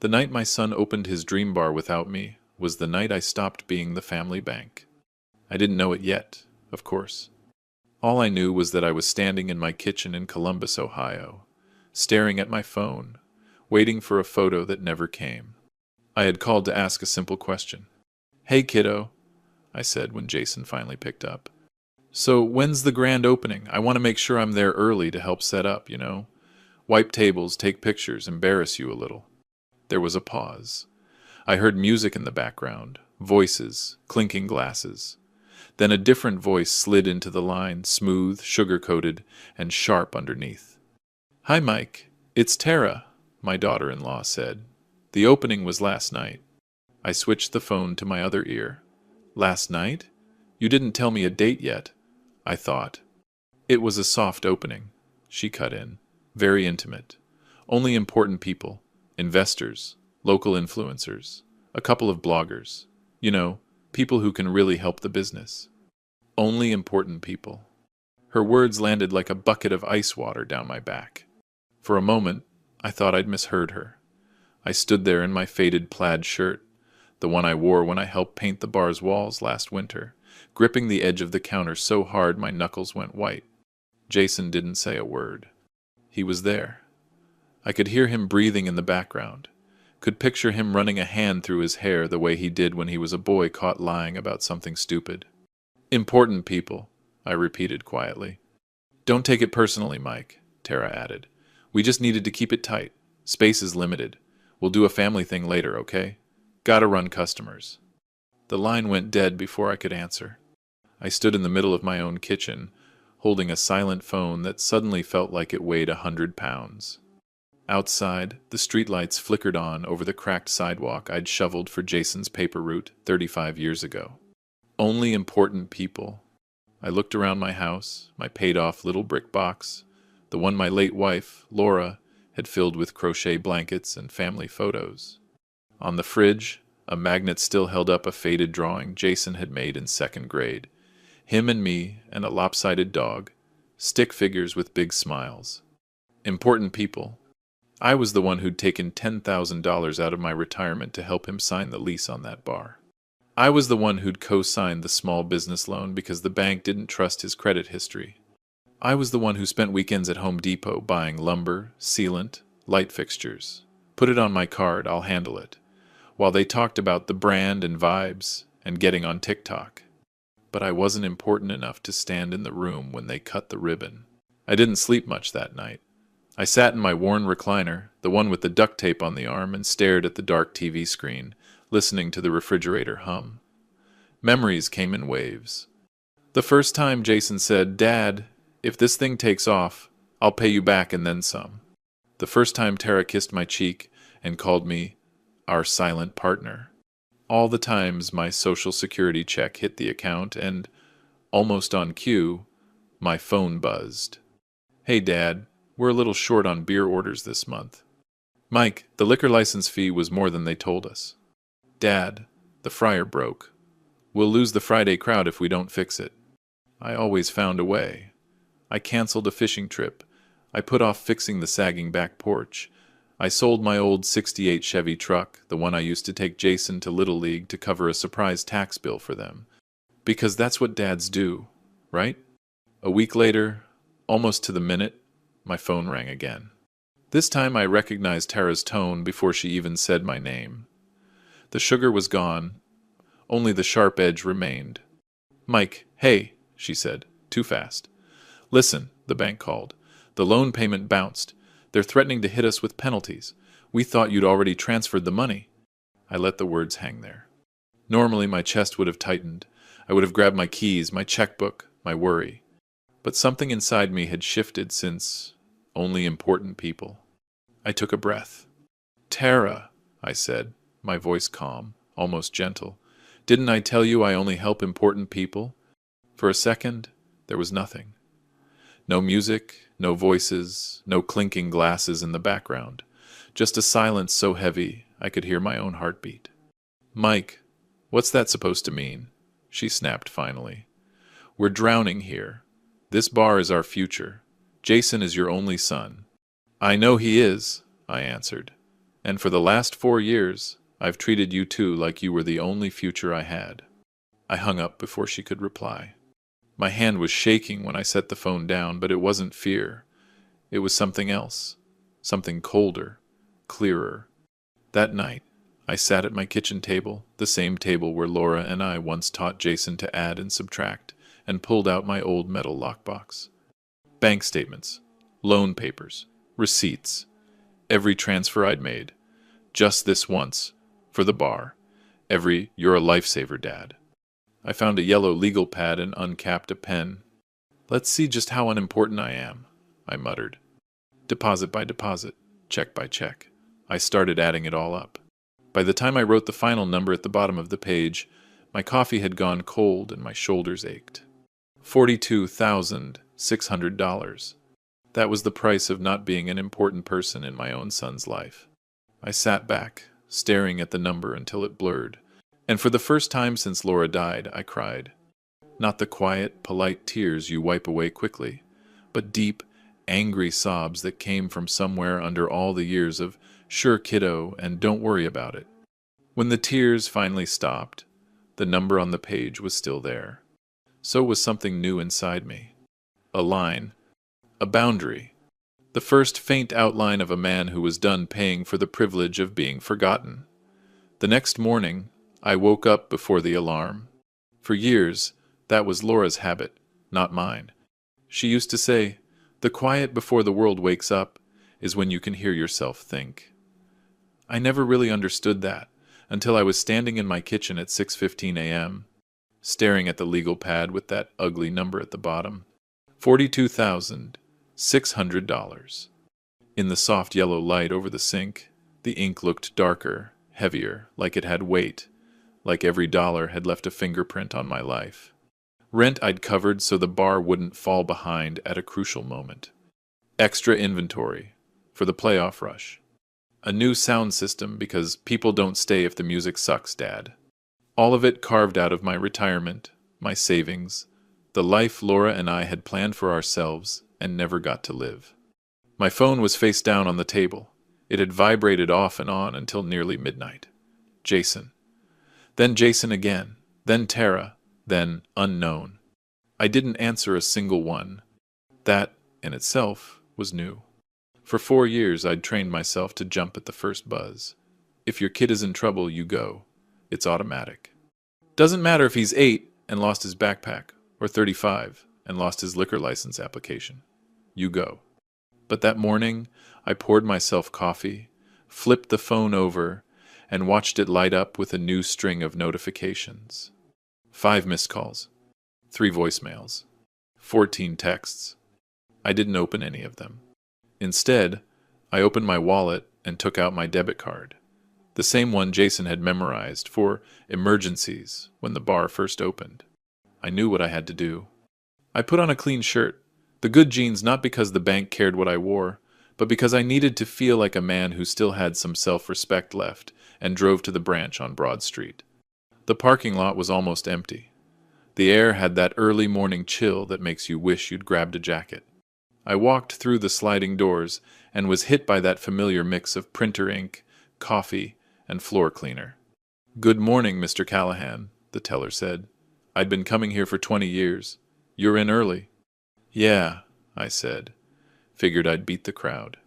The night my son opened his dream bar without me was the night I stopped being the family bank. I didn't know it yet, of course. All I knew was that I was standing in my kitchen in Columbus, Ohio, staring at my phone, waiting for a photo that never came. I had called to ask a simple question. "Hey, kiddo," I said when Jason finally picked up. "So when's the grand opening? I want to make sure I'm there early to help set up, you know. Wipe tables, take pictures, embarrass you a little." There was a pause. I heard music in the background, voices, clinking glasses. Then a different voice slid into the line, smooth, sugar-coated, and sharp underneath. "Hi, Mike. It's Tara," my daughter-in-law said. "The opening was last night." I switched the phone to my other ear. "Last night? You didn't tell me a date yet," I thought. "It was a soft opening," she cut in. "Very intimate. Only important people, investors, local influencers, a couple of bloggers. You know, people who can really help the business. Only important people." Her words landed like a bucket of ice water down my back. For a moment, I thought I'd misheard her. I stood there in my faded plaid shirt, the one I wore when I helped paint the bar's walls last winter, gripping the edge of the counter so hard my knuckles went white. Jason didn't say a word. He was there. I could hear him breathing in the background, could picture him running a hand through his hair the way he did when he was a boy caught lying about something stupid. "Important people," I repeated quietly. "Don't take it personally, Mike," Tara added. "We just needed to keep it tight. Space is limited. We'll do a family thing later, okay? Gotta run customers." The line went dead before I could answer. I stood in the middle of my own kitchen, holding a silent phone that suddenly felt like it weighed 100 pounds. Outside, the streetlights flickered on over the cracked sidewalk I'd shoveled for Jason's paper route 35 years ago. Only important people. I looked around my house, my paid-off little brick box, the one my late wife, Laura, had filled with crochet blankets and family photos. On the fridge, a magnet still held up a faded drawing Jason had made in 2nd grade. Him and me and a lopsided dog, stick figures with big smiles. Important people. I was the one who'd taken $10,000 out of my retirement to help him sign the lease on that bar. I was the one who'd co-signed the small business loan because the bank didn't trust his credit history. I was the one who spent weekends at Home Depot buying lumber, sealant, light fixtures. "Put it on my card, I'll handle it," while they talked about the brand and vibes and getting on TikTok. But I wasn't important enough to stand in the room when they cut the ribbon. I didn't sleep much that night. I sat in my worn recliner, the one with the duct tape on the arm, and stared at the dark TV screen, listening to the refrigerator hum. Memories came in waves. The first time Jason said, "Dad, if this thing takes off, I'll pay you back and then some." The first time Tara kissed my cheek and called me our silent partner. All the times my Social Security check hit the account and, almost on cue, my phone buzzed. "Hey, Dad, we're a little short on beer orders this month." "Mike, the liquor license fee was more than they told us." "Dad, the fryer broke. We'll lose the Friday crowd if we don't fix it." I always found a way. I canceled a fishing trip. I put off fixing the sagging back porch. I sold my old '68 Chevy truck, the one I used to take Jason to Little League to cover a surprise tax bill for them. Because that's what dads do, right? A week later, almost to the minute, my phone rang again. This time I recognized Tara's tone before she even said my name. The sugar was gone. Only the sharp edge remained. "Mike, hey," she said, too fast. "Listen," the bank called. "The loan payment bounced. They're threatening to hit us with penalties. We thought you'd already transferred the money." I let the words hang there. Normally my chest would have tightened. I would have grabbed my keys, my checkbook, my worry. But something inside me had shifted since only important people. I took a breath. "Tara," I said, my voice calm, almost gentle. "Didn't I tell you I only help important people?" For a second, there was nothing. No music, no voices, no clinking glasses in the background. Just a silence so heavy I could hear my own heartbeat. "Mike, what's that supposed to mean?" she snapped finally. "We're drowning here. This bar is our future. Jason is your only son." "I know he is," I answered. And for the last 4 years, I've treated you two like you were the only future I had." I hung up before she could reply. My hand was shaking when I set the phone down, but it wasn't fear. It was something else. Something colder, clearer. That night, I sat at my kitchen table, the same table where Laura and I once taught Jason to add and subtract, and pulled out my old metal lockbox. Bank statements, loan papers, receipts, every transfer I'd made. Just this once, for the bar. Every "you're a lifesaver, Dad." I found a yellow legal pad and uncapped a pen. "Let's see just how unimportant I am," I muttered. Deposit by deposit, check by check. I started adding it all up. By the time I wrote the final number at the bottom of the page, my coffee had gone cold and my shoulders ached. $42,600. That was the price of not being an important person in my own son's life. I sat back, staring at the number until it blurred, and for the first time since Laura died, I cried. Not the quiet, polite tears you wipe away quickly, but deep, angry sobs that came from somewhere under all the years of "sure, kiddo," and "don't worry about it." When the tears finally stopped, the number on the page was still there. So was something new inside me. A line. A boundary. The first faint outline of a man who was done paying for the privilege of being forgotten. The next morning, I woke up before the alarm. For years, that was Laura's habit, not mine. She used to say, "The quiet before the world wakes up is when you can hear yourself think." I never really understood that until I was standing in my kitchen at 6:15 a.m., staring at the legal pad with that ugly number at the bottom. $42,600. In the soft yellow light over the sink, the ink looked darker, heavier, like it had weight, like every dollar had left a fingerprint on my life. Rent I'd covered so the bar wouldn't fall behind at a crucial moment. Extra inventory for the playoff rush. A new sound system because people don't stay if the music sucks, Dad. All of it carved out of my retirement, my savings, the life Laura and I had planned for ourselves and never got to live. My phone was face down on the table. It had vibrated off and on until nearly midnight. Jason. Then Jason again. Then Tara. Then unknown. I didn't answer a single one. That, in itself, was new. For 4 years, I'd trained myself to jump at the first buzz. If your kid is in trouble, you go. It's automatic. Doesn't matter if he's 8 and lost his backpack, or 35 and lost his liquor license application. You go. But that morning, I poured myself coffee, flipped the phone over, and watched it light up with a new string of notifications. 5 missed calls, 3 voicemails, 14 texts. I didn't open any of them. Instead, I opened my wallet and took out my debit card, the same one Jason had memorized for emergencies when the bar first opened. I knew what I had to do. I put on a clean shirt, the good jeans not because the bank cared what I wore, but because I needed to feel like a man who still had some self-respect left, and drove to the branch on Broad Street. The parking lot was almost empty. The air had that early morning chill that makes you wish you'd grabbed a jacket. I walked through the sliding doors and was hit by that familiar mix of printer ink, coffee, and floor cleaner. "Good morning, Mr. Callahan," the teller said. "I'd been coming here for 20 years. You're in early." "Yeah," I said. Figured I'd beat the crowd.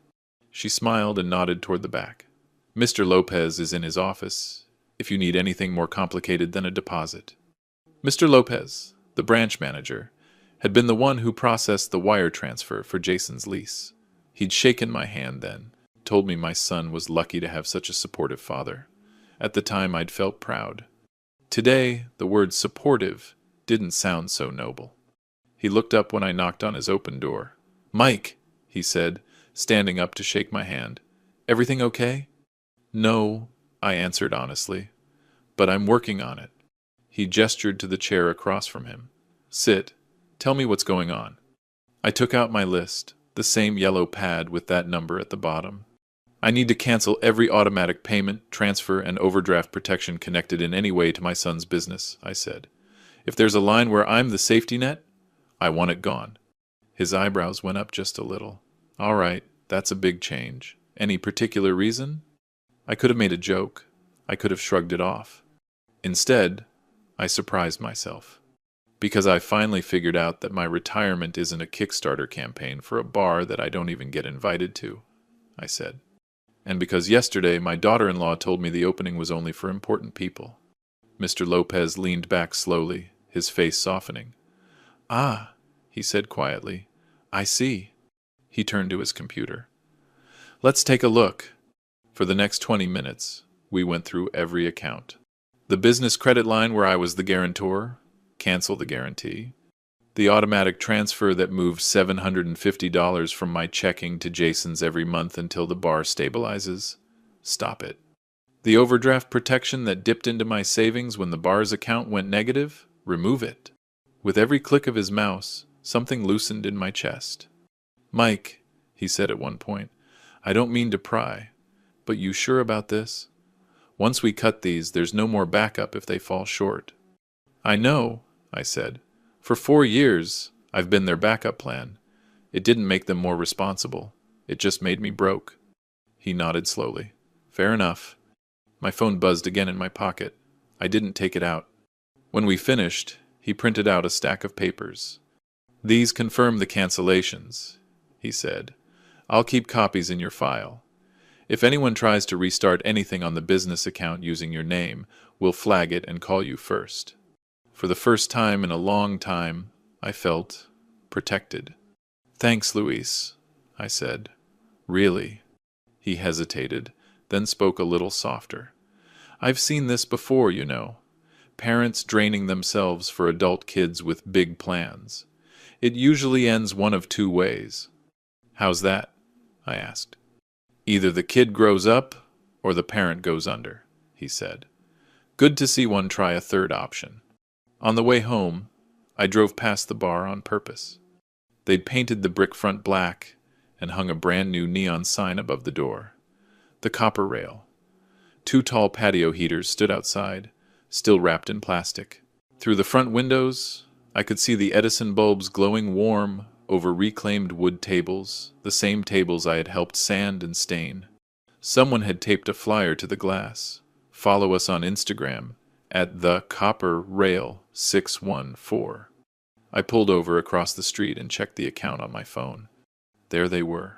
She smiled and nodded toward the back. "Mr. Lopez is in his office, if you need anything more complicated than a deposit." Mr. Lopez, the branch manager, had been the one who processed the wire transfer for Jason's lease. He'd shaken my hand then, told me my son was lucky to have such a supportive father. At the time, I'd felt proud. Today, the word supportive didn't sound so noble. He looked up when I knocked on his open door. "Mike," he said, standing up to shake my hand. "Everything okay?" "No," I answered honestly, "but I'm working on it." He gestured to the chair across from him. "Sit. Tell me what's going on." I took out my list, the same yellow pad with that number at the bottom. "I need to cancel every automatic payment, transfer, and overdraft protection connected in any way to my son's business," I said. "If there's a line where I'm the safety net, I want it gone." His eyebrows went up just a little. "All right, that's a big change. Any particular reason?" I could have made a joke. I could have shrugged it off. Instead, I surprised myself. Because I finally figured out that my retirement isn't a Kickstarter campaign for a bar that I don't even get invited to, I said. And because yesterday my daughter-in-law told me the opening was only for important people. Mr. Lopez leaned back slowly, his face softening. Ah, he said quietly. I see. He turned to his computer. Let's take a look. For the next 20 minutes, we went through every account. The business credit line where I was the guarantor, cancel the guarantee. The automatic transfer that moved $750 from my checking to Jason's every month until the bar stabilizes, stop it. The overdraft protection that dipped into my savings when the bar's account went negative, remove it. With every click of his mouse, something loosened in my chest. Mike, he said at one point, I don't mean to pry, but you sure about this? Once we cut these, there's no more backup if they fall short. I know, I said. For 4 years, I've been their backup plan. It didn't make them more responsible. It just made me broke. He nodded slowly. Fair enough. My phone buzzed again in my pocket. I didn't take it out. When we finished, he printed out a stack of papers. These confirm the cancellations, he said. I'll keep copies in your file. If anyone tries to restart anything on the business account using your name, we'll flag it and call you first. For the first time in a long time, I felt protected. Thanks, Luis, I said. Really? He hesitated, then spoke a little softer. I've seen this before, you know. Parents draining themselves for adult kids with big plans. It usually ends one of 2 ways. How's that? I asked. Either the kid grows up or the parent goes under, he said. Good to see one try a third option. On the way home, I drove past the bar on purpose. They'd painted the brick front black and hung a brand new neon sign above the door. The copper rail. 2 tall patio heaters stood outside, still wrapped in plastic. Through the front windows, I could see the Edison bulbs glowing warm over reclaimed wood tables, the same tables I had helped sand and stain. Someone had taped a flyer to the glass. Follow us on Instagram at the Copper Rail 614. I pulled over across the street and checked the account on my phone. There they were.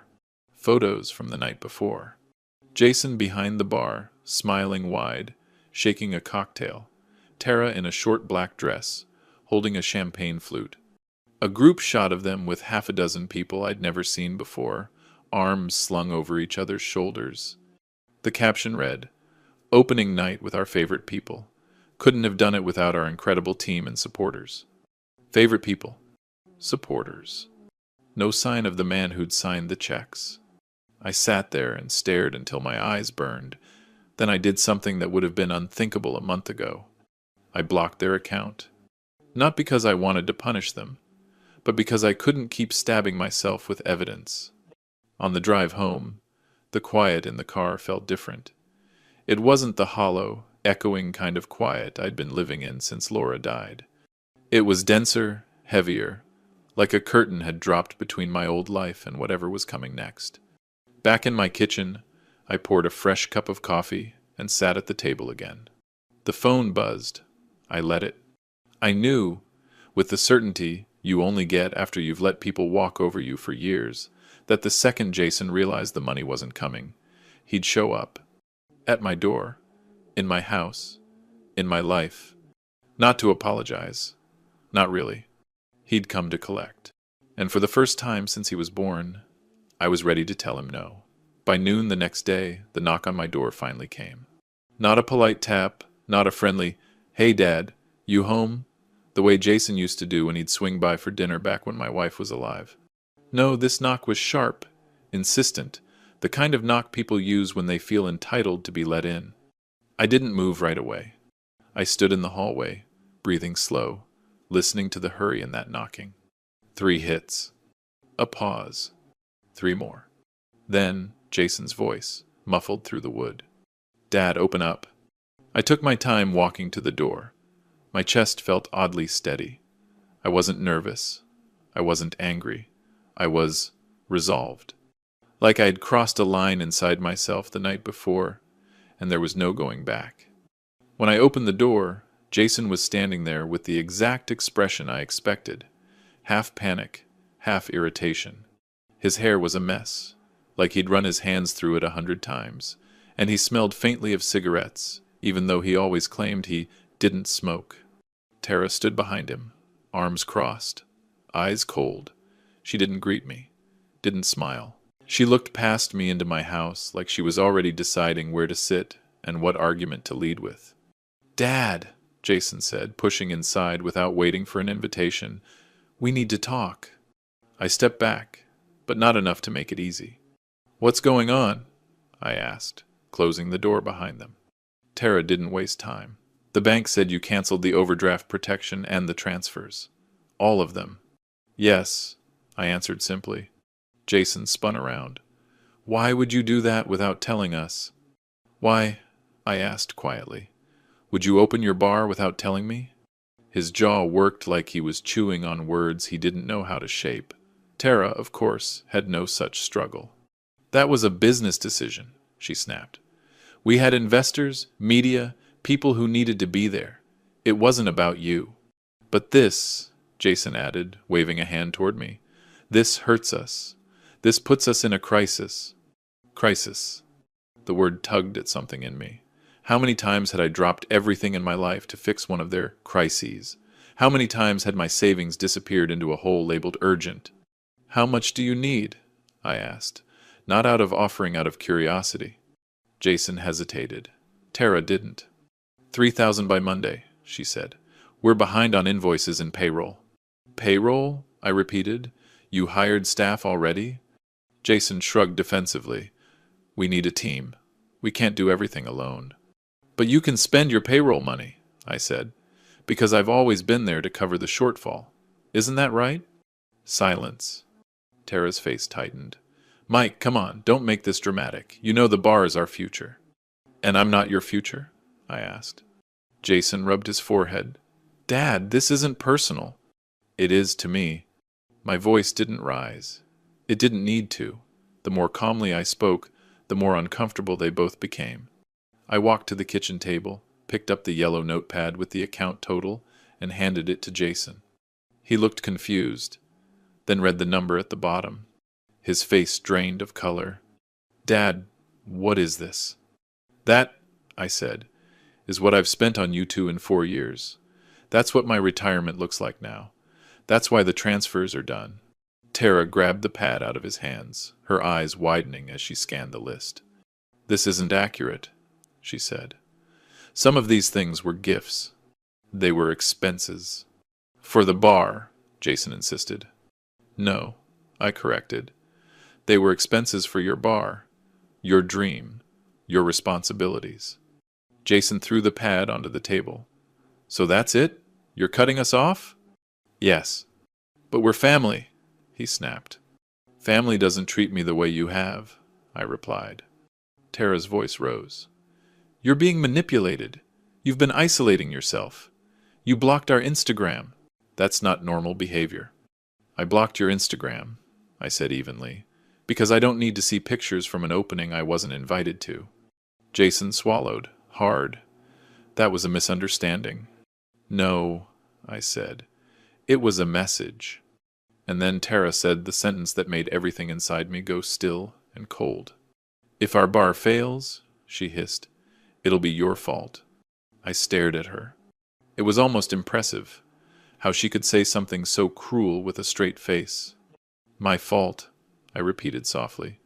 Photos from the night before. Jason behind the bar, smiling wide, shaking a cocktail. Tara in a short black dress, holding a champagne flute. A group shot of them with 6 people I'd never seen before, arms slung over each other's shoulders. The caption read, Opening night with our favorite people. Couldn't have done it without our incredible team and supporters. Favorite people. Supporters. No sign of the man who'd signed the checks. I sat there and stared until my eyes burned. Then I did something that would have been unthinkable a month ago. I blocked their account. Not because I wanted to punish them, but because I couldn't keep stabbing myself with evidence. On the drive home, the quiet in the car felt different. It wasn't the hollow, echoing kind of quiet I'd been living in since Laura died. It was denser, heavier, like a curtain had dropped between my old life and whatever was coming next. Back in my kitchen, I poured a fresh cup of coffee and sat at the table again. The phone buzzed. I let it. I knew, with the certainty you only get after you've let people walk over you for years, that the second Jason realized the money wasn't coming, he'd show up. At my door. In my house. In my life. Not to apologize. Not really. He'd come to collect. And for the first time since he was born, I was ready to tell him no. By noon the next day, the knock on my door finally came. Not a polite tap, not a friendly, "Hey, Dad, you home?" the way Jason used to do when he'd swing by for dinner back when my wife was alive. No, this knock was sharp, insistent, the kind of knock people use when they feel entitled to be let in. I didn't move right away. I stood in the hallway, breathing slow, listening to the hurry in that knocking. 3 hits. A pause. 3 more. Then, Jason's voice, muffled through the wood. "Dad, open up." I took my time walking to the door. My chest felt oddly steady. I wasn't nervous. I wasn't angry. I was resolved. Like I had crossed a line inside myself the night before, and there was no going back. When I opened the door, Jason was standing there with the exact expression I expected, half panic, half irritation. His hair was a mess, like he'd run his hands through it 100 times, and he smelled faintly of cigarettes, even though he always claimed he didn't smoke. Tara stood behind him, arms crossed, eyes cold. She didn't greet me, didn't smile. She looked past me into my house like she was already deciding where to sit and what argument to lead with. "Dad," Jason said, pushing inside without waiting for an invitation. "We need to talk." I stepped back, but not enough to make it easy. "What's going on?" I asked, closing the door behind them. Tara didn't waste time. "The bank said you canceled the overdraft protection and the transfers. All of them." "Yes," I answered simply. Jason spun around. "Why would you do that without telling us?" "Why?" I asked quietly. "Would you open your bar without telling me?" His jaw worked like he was chewing on words he didn't know how to shape. Tara, of course, had no such struggle. "That was a business decision," she snapped. "We had investors, media, people who needed to be there. It wasn't about you." "But this," Jason added, waving a hand toward me, "this hurts us. This puts us in a crisis." Crisis. The word tugged at something in me. How many times had I dropped everything in my life to fix one of their crises? How many times had my savings disappeared into a hole labeled urgent? "How much do you need?" I asked, not out of offering, out of curiosity. Jason hesitated. Tara didn't. 3,000 by Monday, she said. "We're behind on invoices and payroll." "Payroll?" I repeated. "You hired staff already?" Jason shrugged defensively. "We need a team. We can't do everything alone." "But you can spend your payroll money," I said, "because I've always been there to cover the shortfall. Isn't that right?" Silence. Tara's face tightened. "Mike, come on, don't make this dramatic. You know the bar is our future." "And I'm not your future?" I asked. Jason rubbed his forehead. "Dad, this isn't personal." "It is to me." My voice didn't rise. It didn't need to. The more calmly I spoke, the more uncomfortable they both became. I walked to the kitchen table, picked up the yellow notepad with the account total, and handed it to Jason. He looked confused, then read the number at the bottom. His face drained of color. "Dad, what is this?" "That," I said, "is what I've spent on you two in 4 years. That's what my retirement looks like now. That's why the transfers are done." Tara grabbed the pad out of his hands, her eyes widening as she scanned the list. "This isn't accurate," she said. "Some of these things were gifts. They were expenses." "For the bar," Jason insisted. "No," I corrected. "They were expenses for your bar, your dream, your responsibilities." Jason threw the pad onto the table. "So that's it? You're cutting us off?" "Yes." "But we're family," he snapped. "Family doesn't treat me the way you have," I replied. Tara's voice rose. "You're being manipulated. You've been isolating yourself. You blocked our Instagram. That's not normal behavior." "I blocked your Instagram," I said evenly, "because I don't need to see pictures from an opening I wasn't invited to." Jason swallowed, hard. "That was a misunderstanding." "No," I said. "It was a message." And then Tara said the sentence that made everything inside me go still and cold. "If our bar fails," she hissed, "it'll be your fault." I stared at her. It was almost impressive, how she could say something so cruel with a straight face. "My fault," I repeated softly,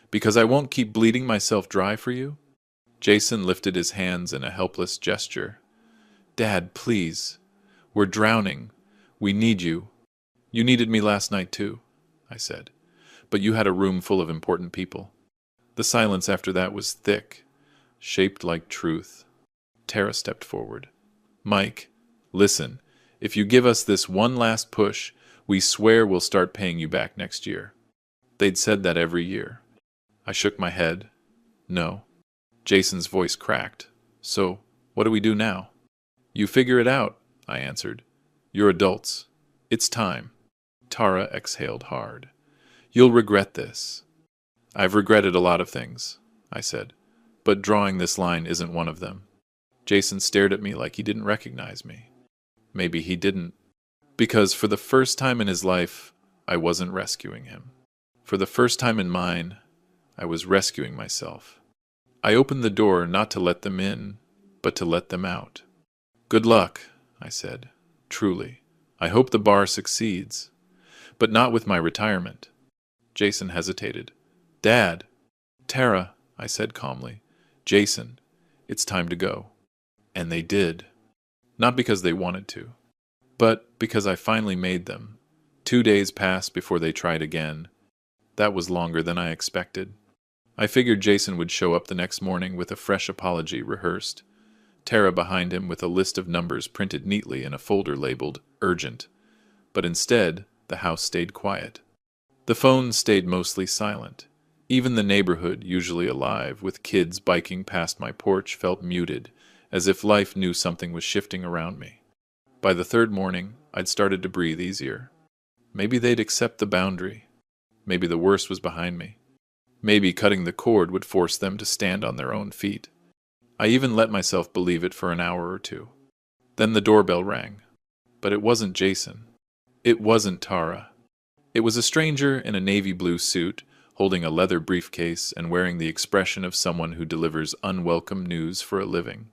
"because I won't keep bleeding myself dry for you?" Jason lifted his hands in a helpless gesture. "Dad, please. We're drowning. We need you." "You needed me last night too," I said, "but you had a room full of important people." The silence after that was thick, shaped like truth. Tara stepped forward. "Mike, listen, if you give us this one last push, we swear we'll start paying you back next year." They'd said that every year. I shook my head. "No." Jason's voice cracked. "So, what do we do now?" "You figure it out," I answered. "You're adults. It's time." Tara exhaled hard. "You'll regret this." "I've regretted a lot of things," I said. but drawing this line isn't one of them. Jason stared at me like he didn't recognize me. Maybe he didn't. Because for the first time in his life, I wasn't rescuing him. For the first time in mine, I was rescuing myself. I opened the door not to let them in, but to let them out. "Good luck," I said. "Truly. I hope the bar succeeds. But not with my retirement." Jason hesitated. "Dad." "Tara," I said calmly. "Jason, it's time to go." And they did. Not because they wanted to, but because I finally made them. 2 days passed before they tried again. That was longer than I expected. I figured Jason would show up the next morning with a fresh apology rehearsed, Tara behind him with a list of numbers printed neatly in a folder labeled Urgent. But instead, the house stayed quiet. The phone stayed mostly silent. Even the neighborhood, usually alive, with kids biking past my porch, felt muted, as if life knew something was shifting around me. By the third morning, I'd started to breathe easier. Maybe they'd accept the boundary. Maybe the worst was behind me. Maybe cutting the cord would force them to stand on their own feet. I even let myself believe it for an hour or two. Then the doorbell rang. But it wasn't Jason. It wasn't Tara. It was a stranger in a navy blue suit, holding a leather briefcase and wearing the expression of someone who delivers unwelcome news for a living.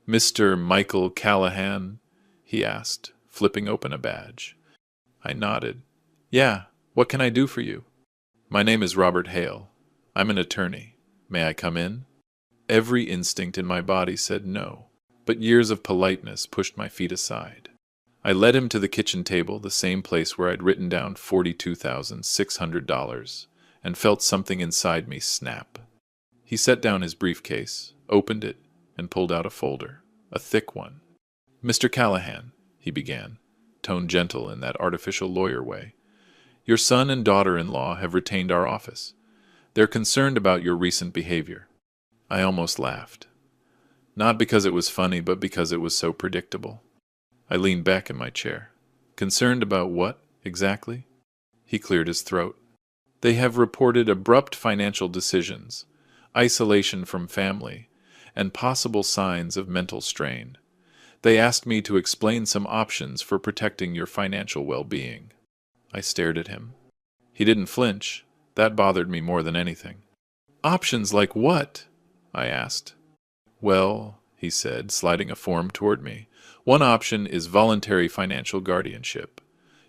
"Mr. Michael Callahan?" he asked, flipping open a badge. I nodded. "Yeah, what can I do for you?" "My name is Robert Hale. I'm an attorney. May I come in?" Every instinct in my body said no, but years of politeness pushed my feet aside. I led him to the kitchen table, the same place where I'd written down $42,600, and felt something inside me snap. He set down his briefcase, opened it, and pulled out a folder, a thick one. "Mr. Callahan," he began, tone gentle in that artificial lawyer way, "your son and daughter-in-law have retained our office. They're concerned about your recent behavior." I almost laughed. Not because it was funny, but because it was so predictable. I leaned back in my chair. "Concerned about what, exactly?" He cleared his throat. "They have reported abrupt financial decisions, isolation from family, and possible signs of mental strain. They asked me to explain some options for protecting your financial well-being." I stared at him. He didn't flinch. That bothered me more than anything. "Options like what?" I asked. "Well," he said, sliding a form toward me, "one option is voluntary financial guardianship.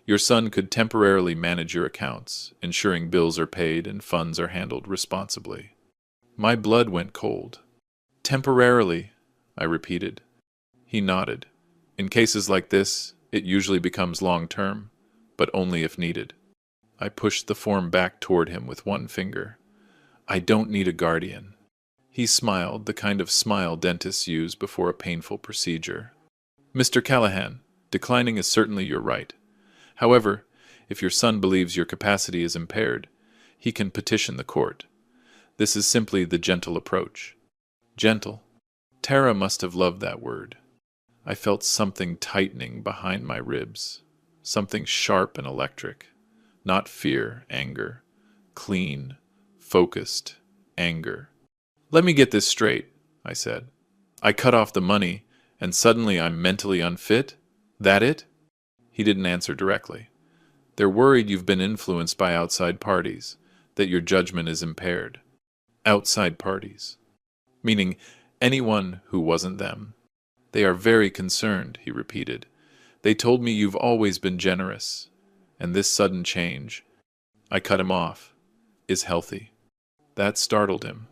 Your son could temporarily manage your accounts, ensuring bills are paid and funds are handled responsibly." My blood went cold. "Temporarily," I repeated. He nodded. "In cases like this, it usually becomes long-term, but only if needed." I pushed the form back toward him with one finger. "I don't need a guardian." He smiled, the kind of smile dentists use before a painful procedure. "Mr. Callahan, declining is certainly your right. However, if your son believes your capacity is impaired, he can petition the court. This is simply the gentle approach." Gentle. Tara must have loved that word. I felt something tightening behind my ribs, something sharp and electric. Not fear, anger. Clean, focused anger. "Let me get this straight," I said. "I cut off the money, and suddenly I'm mentally unfit? That it?" He didn't answer directly. "They're worried you've been influenced by outside parties, that your judgment is impaired." Outside parties. Meaning anyone who wasn't them. "They are very concerned," he repeated. "They told me you've always been generous, and this sudden change," I cut him off, "is healthy." That startled him.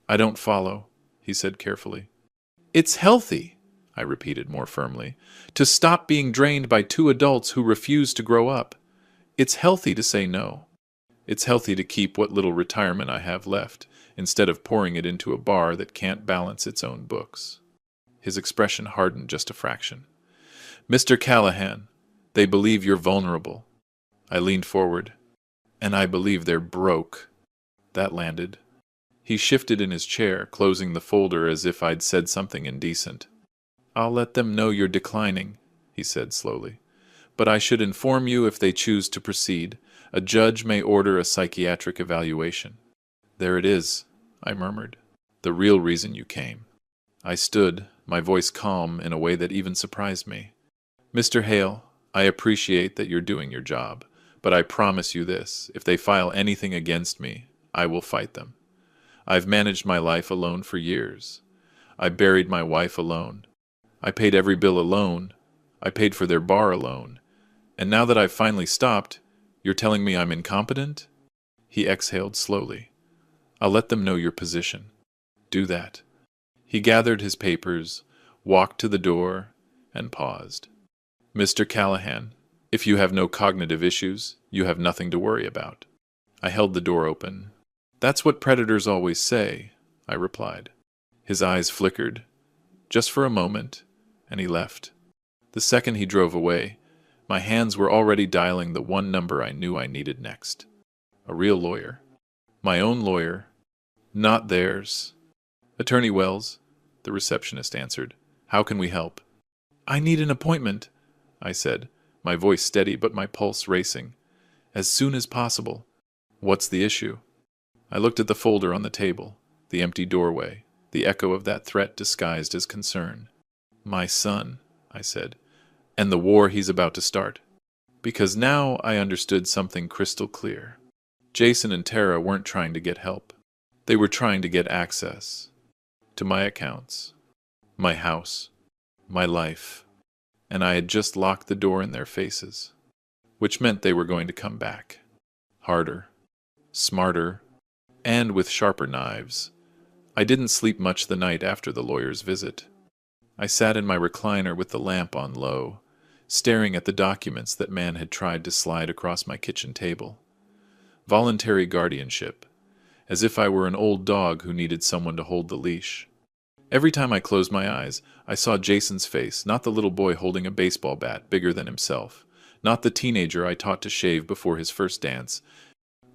"I don't follow," he said carefully. "It's healthy," I repeated more firmly, "to stop being drained by two adults who refuse to grow up. It's healthy to say no. It's healthy to keep what little retirement I have left, instead of pouring it into a bar that can't balance its own books." His expression hardened just a fraction. "Mr. Callahan, they believe you're vulnerable." I leaned forward. "And I believe they're broke." That landed. He shifted in his chair, closing the folder as if I'd said something indecent. "I'll let them know you're declining," he said slowly. "But I should inform you if they choose to proceed. A judge may order a psychiatric evaluation." "There it is," I murmured. The real reason you came. I stood, my voice calm in a way that even surprised me. Mr. Hale, I appreciate that you're doing your job, but I promise you this, if they file anything against me, I will fight them. I've managed my life alone for years. I buried my wife alone. I paid every bill alone. I paid for their bar alone. And now that I've finally stopped, you're telling me I'm incompetent? He exhaled slowly. I'll let them know your position. Do that. He gathered his papers, walked to the door, and paused. Mr. Callahan, if you have no cognitive issues, you have nothing to worry about. I held the door open. That's what predators always say, I replied. His eyes flickered, just for a moment, and he left. The second he drove away, my hands were already dialing the one number I knew I needed next. A real lawyer. My own lawyer. Not theirs. Attorney Wells, the receptionist answered. How can we help? I need an appointment, I said, my voice steady but my pulse racing. As soon as possible. What's the issue? I looked at the folder on the table, the empty doorway, the echo of that threat disguised as concern. My son, I said, and the war he's about to start. Because now I understood something crystal clear. Jason and Tara weren't trying to get help. They were trying to get access to my accounts, my house, my life, and I had just locked the door in their faces, which meant they were going to come back. Harder, smarter, and with sharper knives. I didn't sleep much the night after the lawyer's visit. I sat in my recliner with the lamp on low, staring at the documents that man had tried to slide across my kitchen table. Voluntary guardianship, as if I were an old dog who needed someone to hold the leash. Every time I closed my eyes, I saw Jason's face, not the little boy holding a baseball bat bigger than himself, not the teenager I taught to shave before his first dance,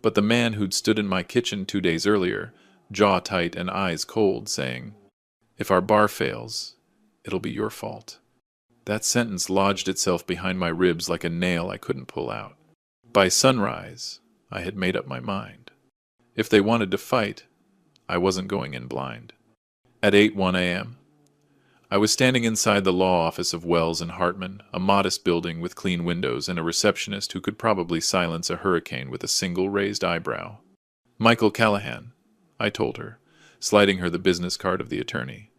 but the man who'd stood in my kitchen 2 days earlier, jaw tight and eyes cold, saying, "If our bar fails, it'll be your fault." That sentence lodged itself behind my ribs like a nail I couldn't pull out. By sunrise, I had made up my mind. If they wanted to fight, I wasn't going in blind. At 8:01 a.m., I was standing inside the law office of Wells and Hartman, a modest building with clean windows and a receptionist who could probably silence a hurricane with a single raised eyebrow. Michael Callahan, I told her, sliding her the business card of the attorney.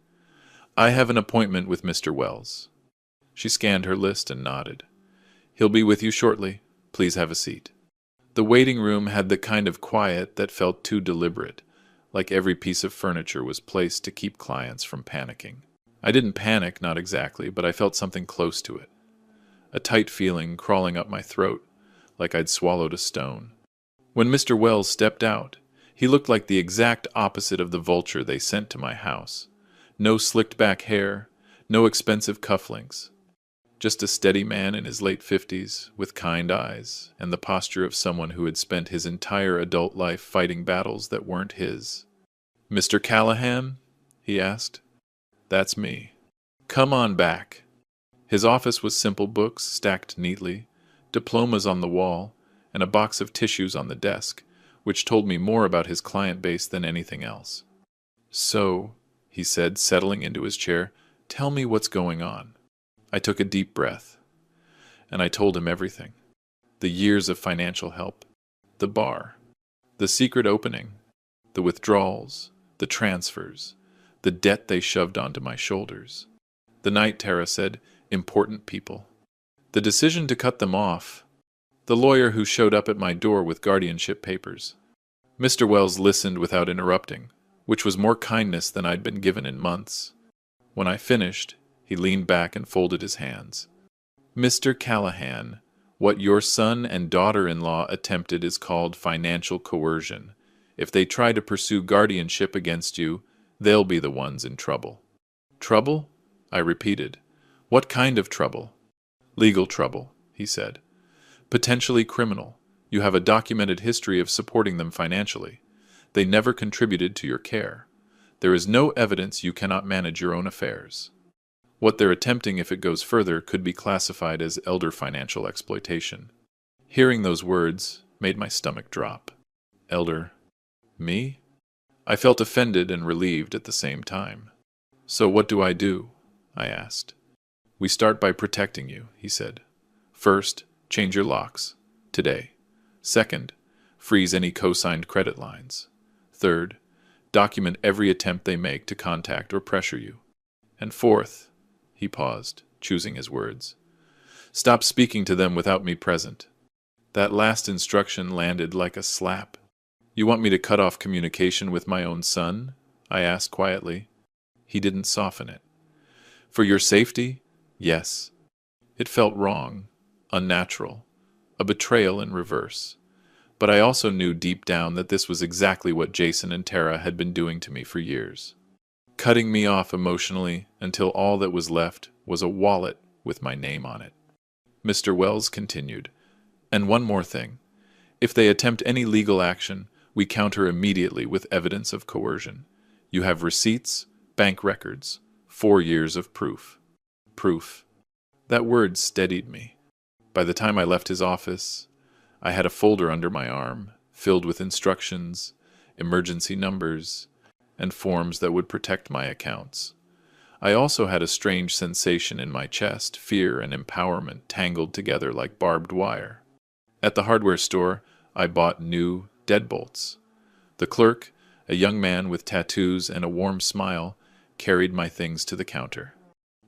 I have an appointment with Mr. Wells. She scanned her list and nodded. He'll be with you shortly. Please have a seat. The waiting room had the kind of quiet that felt too deliberate, like every piece of furniture was placed to keep clients from panicking. I didn't panic, not exactly, but I felt something close to it. A tight feeling crawling up my throat, like I'd swallowed a stone. When Mr. Wells stepped out, he looked like the exact opposite of the vulture they sent to my house. No slicked-back hair, no expensive cufflinks. Just a steady man in his late 50s, with kind eyes, and the posture of someone who had spent his entire adult life fighting battles that weren't his. "Mr. Callahan?" he asked. "That's me. Come on back." His office was simple books stacked neatly, diplomas on the wall, and a box of tissues on the desk, which told me more about his client base than anything else. "So," he said, settling into his chair, "tell me what's going on." I took a deep breath, and I told him everything. The years of financial help, the bar, the secret opening, the withdrawals, the transfers, the debt they shoved onto my shoulders. The night, Tara said, important people. The decision to cut them off. The lawyer who showed up at my door with guardianship papers. Mr. Wells listened without interrupting, which was more kindness than I'd been given in months. When I finished, he leaned back and folded his hands. "Mr. Callahan, what your son and daughter-in-law attempted is called financial coercion. If they try to pursue guardianship against you, they'll be the ones in trouble." "Trouble?" I repeated. "What kind of trouble?" "Legal trouble," he said. "Potentially criminal. You have a documented history of supporting them financially. They never contributed to your care. There is no evidence you cannot manage your own affairs. What they're attempting, if it goes further, could be classified as elder financial exploitation." Hearing those words made my stomach drop. Elder? Me? I felt offended and relieved at the same time. "So what do?" I asked. "We start by protecting you," he said. "First, change your locks. Today. Second, freeze any co-signed credit lines. Third, document every attempt they make to contact or pressure you. And fourth," he paused, choosing his words, "stop speaking to them without me present." That last instruction landed like a slap. "You want me to cut off communication with my own son?" I asked quietly. He didn't soften it. "For your safety? Yes." It felt wrong, unnatural, a betrayal in reverse. But I also knew deep down that this was exactly what Jason and Tara had been doing to me for years. Cutting me off emotionally until all that was left was a wallet with my name on it. Mr. Wells continued, "And one more thing. If they attempt any legal action, we counter immediately with evidence of coercion. You have receipts, bank records, 4 years of proof." Proof. That word steadied me. By the time I left his office, I had a folder under my arm, filled with instructions, emergency numbers, and forms that would protect my accounts. I also had a strange sensation in my chest, fear and empowerment tangled together like barbed wire. At the hardware store, I bought new deadbolts. The clerk, a young man with tattoos and a warm smile, carried my things to the counter.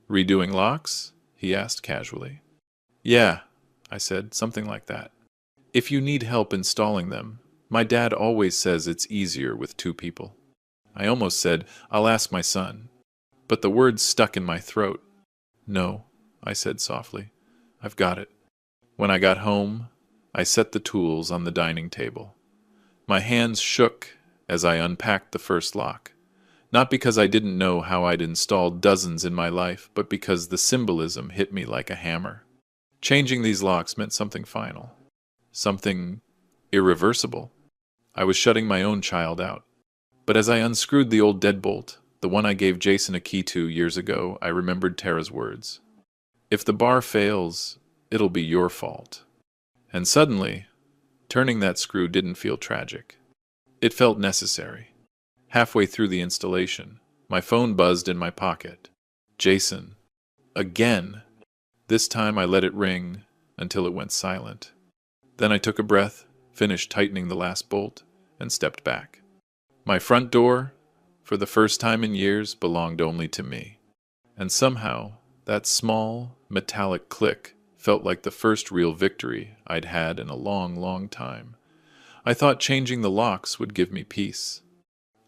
"Redoing locks?" he asked casually. "Yeah," I said, "something like that. If you need help installing them, my dad always says it's easier with 2 people." I almost said, "I'll ask my son," but the words stuck in my throat. "No," I said softly. "I've got it." When I got home, I set the tools on the dining table. My hands shook as I unpacked the first lock. Not because I didn't know how I'd installed dozens in my life, but because the symbolism hit me like a hammer. Changing these locks meant something final. Something irreversible. I was shutting my own child out. But as I unscrewed the old deadbolt, the one I gave Jason a key to years ago, I remembered Tara's words. "If the bar fails, it'll be your fault." And suddenly, turning that screw didn't feel tragic. It felt necessary. Halfway through the installation, my phone buzzed in my pocket. Jason. Again. This time I let it ring until it went silent. Then I took a breath, finished tightening the last bolt, and stepped back. My front door, for the first time in years, belonged only to me. And somehow, that small, metallic click felt like the first real victory I'd had in a long, long time. I thought changing the locks would give me peace.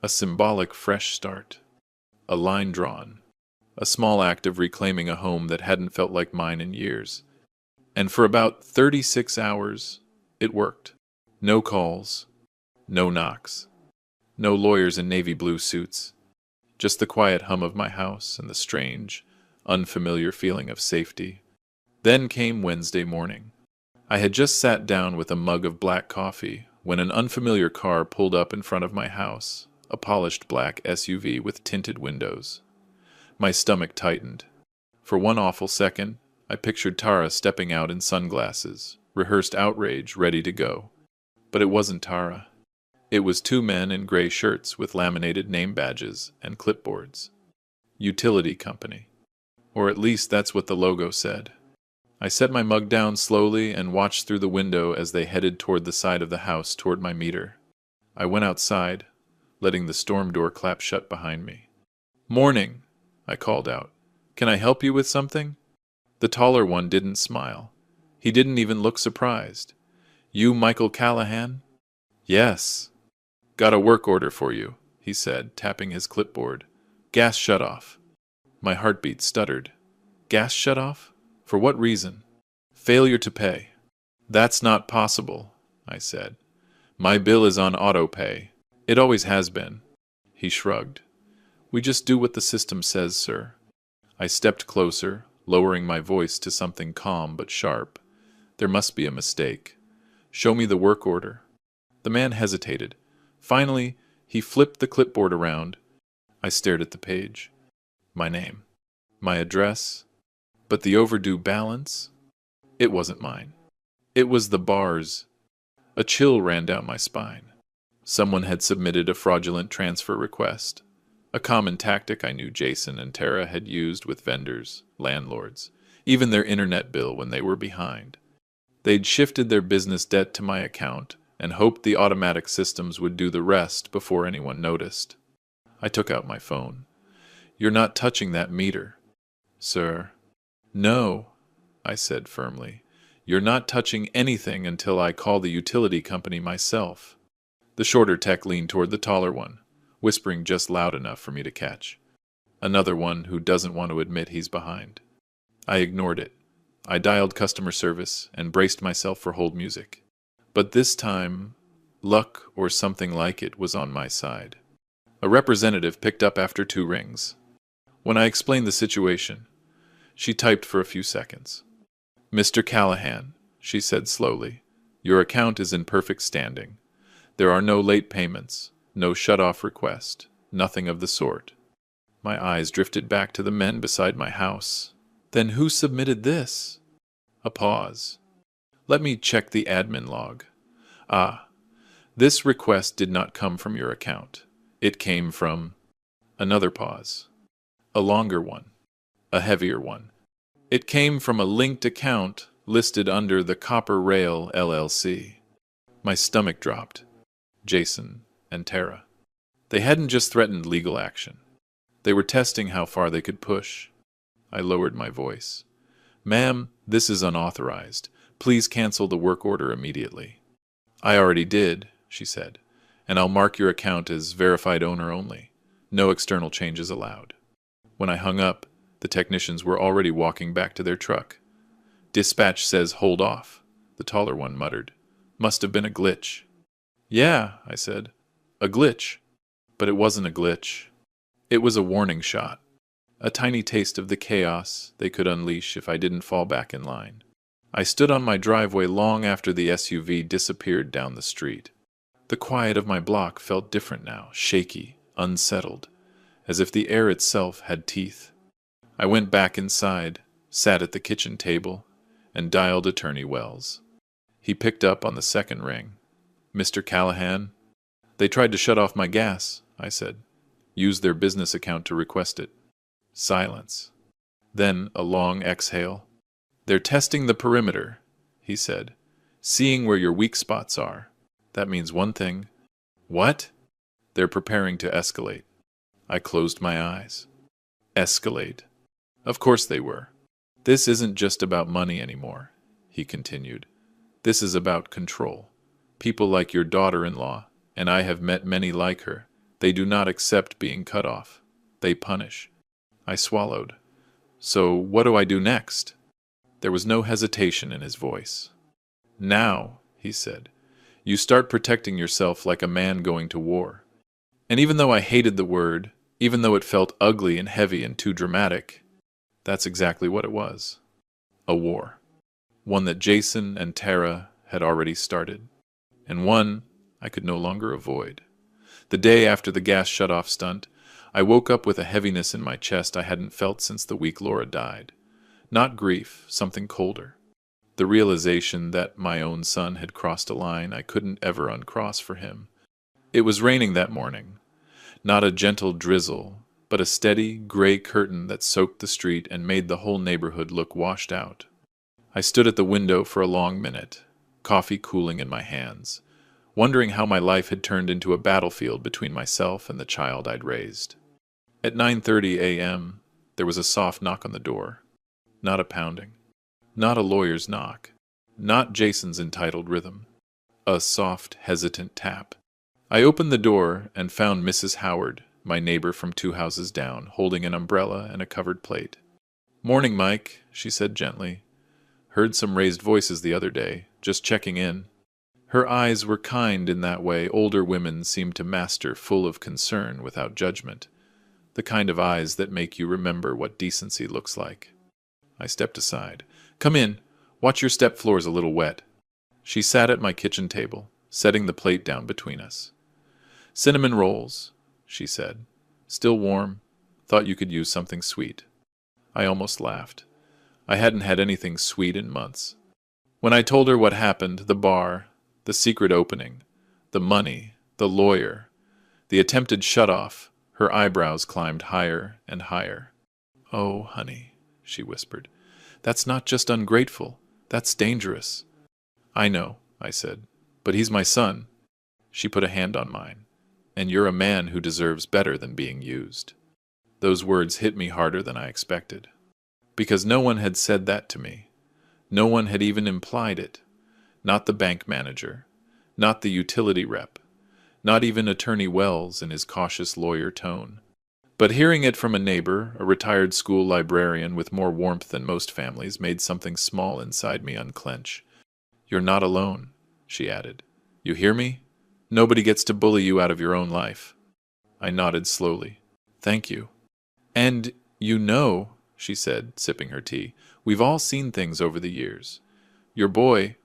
A symbolic fresh start. A line drawn. A small act of reclaiming a home that hadn't felt like mine in years. And for about 36 hours, it worked. No calls. No knocks. No lawyers in navy blue suits. Just the quiet hum of my house and the strange, unfamiliar feeling of safety. Then came Wednesday morning. I had just sat down with a mug of black coffee when an unfamiliar car pulled up in front of my house, a polished black SUV with tinted windows. My stomach tightened. For one awful second, I pictured Tara stepping out in sunglasses, rehearsed outrage ready to go. But it wasn't Tara. It was 2 men in gray shirts with laminated name badges and clipboards. Utility company. Or at least that's what the logo said. I set my mug down slowly and watched through the window as they headed toward the side of the house toward my meter. I went outside, letting the storm door clap shut behind me. "Morning," I called out. "Can I help you with something?" The taller one didn't smile. He didn't even look surprised. "You Michael Callahan?" "Yes." "Got a work order for you," he said, tapping his clipboard. "Gas shutoff." My heartbeat stuttered. "Gas shutoff? For what reason?" "Failure to pay." "That's not possible," I said. "My bill is on auto pay. It always has been." He shrugged. "We just do what the system says, sir." I stepped closer, lowering my voice to something calm but sharp. "There must be a mistake. Show me the work order." The man hesitated. Finally, he flipped the clipboard around. I stared at the page. My name. My address. But the overdue balance? It wasn't mine. It was the bar's. A chill ran down my spine. Someone had submitted a fraudulent transfer request, a common tactic I knew Jason and Tara had used with vendors, landlords, even their internet bill when they were behind. They'd shifted their business debt to my account and hoped the automatic systems would do the rest before anyone noticed. I took out my phone. "You're not touching that meter, sir." "No," I said firmly. "You're not touching anything until I call the utility company myself." The shorter tech leaned toward the taller one, whispering just loud enough for me to catch. Another one who doesn't want to admit he's behind. I ignored it. I dialed customer service and braced myself for hold music. But this time, luck or something like it was on my side. A representative picked up after 2 rings. When I explained the situation, she typed for a few seconds. "Mr. Callahan," she said slowly, "your account is in perfect standing. There are no late payments, no shut-off request, nothing of the sort." My eyes drifted back to the men beside my house. "Then who submitted this?" A pause. "Let me check the admin log. Ah, this request did not come from your account. It came from..." Another pause. A longer one. A heavier one. "It came from a linked account listed under the Copper Rail LLC." My stomach dropped. Jason and Tara. They hadn't just threatened legal action. They were testing how far they could push. I lowered my voice. "Ma'am, this is unauthorized. Please cancel the work order immediately." "I already did," she said, "and I'll mark your account as verified owner only. No external changes allowed." When I hung up, the technicians were already walking back to their truck. "Dispatch says hold off," the taller one muttered. "Must have been a glitch." "Yeah," I said, "a glitch." But it wasn't a glitch. It was a warning shot. A tiny taste of the chaos they could unleash if I didn't fall back in line. I stood on my driveway long after the SUV disappeared down the street. The quiet of my block felt different now, shaky, unsettled, as if the air itself had teeth. I went back inside, sat at the kitchen table, and dialed Attorney Wells. He picked up on the second ring. "Mr. Callahan?" "They tried to shut off my gas," I said. "Used their business account to request it." Silence. Then a long exhale. "They're testing the perimeter," he said. "Seeing where your weak spots are. That means one thing." "What?" "They're preparing to escalate." I closed my eyes. Escalate. Of course they were. "This isn't just about money anymore," he continued. "This is about control. People like your daughter-in-law, and I have met many like her, they do not accept being cut off. They punish." I swallowed. "So what do I do next?" There was no hesitation in his voice. "Now," he said, "you start protecting yourself like a man going to war." And even though I hated the word, even though it felt ugly and heavy and too dramatic, that's exactly what it was. A war. One that Jason and Tara had already started. And one I could no longer avoid. The day after the gas shut-off stunt, I woke up with a heaviness in my chest I hadn't felt since the week Laura died. Not grief, something colder. The realization that my own son had crossed a line I couldn't ever uncross for him. It was raining that morning. Not a gentle drizzle, but a steady, gray curtain that soaked the street and made the whole neighborhood look washed out. I stood at the window for a long minute, coffee cooling in my hands, wondering how my life had turned into a battlefield between myself and the child I'd raised. At 9:30 a.m., there was a soft knock on the door. Not a pounding. Not a lawyer's knock. Not Jason's entitled rhythm. A soft, hesitant tap. I opened the door and found Mrs. Howard, my neighbor from 2 houses down, holding an umbrella and a covered plate. "Morning, Mike," she said gently. "Heard some raised voices the other day. Just checking in." Her eyes were kind in that way older women seem to master, full of concern without judgment. The kind of eyes that make you remember what decency looks like. I stepped aside. "Come in. Watch your step floor's a little wet." She sat at my kitchen table, setting the plate down between us. "Cinnamon rolls," she said. "Still warm. Thought you could use something sweet." I almost laughed. I hadn't had anything sweet in months. When I told her what happened, the bar, the secret opening, the money, The lawyer. The attempted shutoff. Her eyebrows climbed higher and higher. "Oh, honey," she whispered. "That's not just ungrateful. That's dangerous." "I know," I said. "But he's my son." She put a hand on mine. "And you're a man who deserves better than being used." Those words hit me harder than I expected. Because no one had said that to me. No one had even implied it. Not the bank manager. Not the utility rep. Not even Attorney Wells in his cautious lawyer tone. But hearing it from a neighbor, a retired school librarian with more warmth than most families, made something small inside me unclench. "You're not alone," she added. "You hear me? Nobody gets to bully you out of your own life." I nodded slowly. "Thank you." "And, you know," she said, sipping her tea, "we've all seen things over the years. Your boy,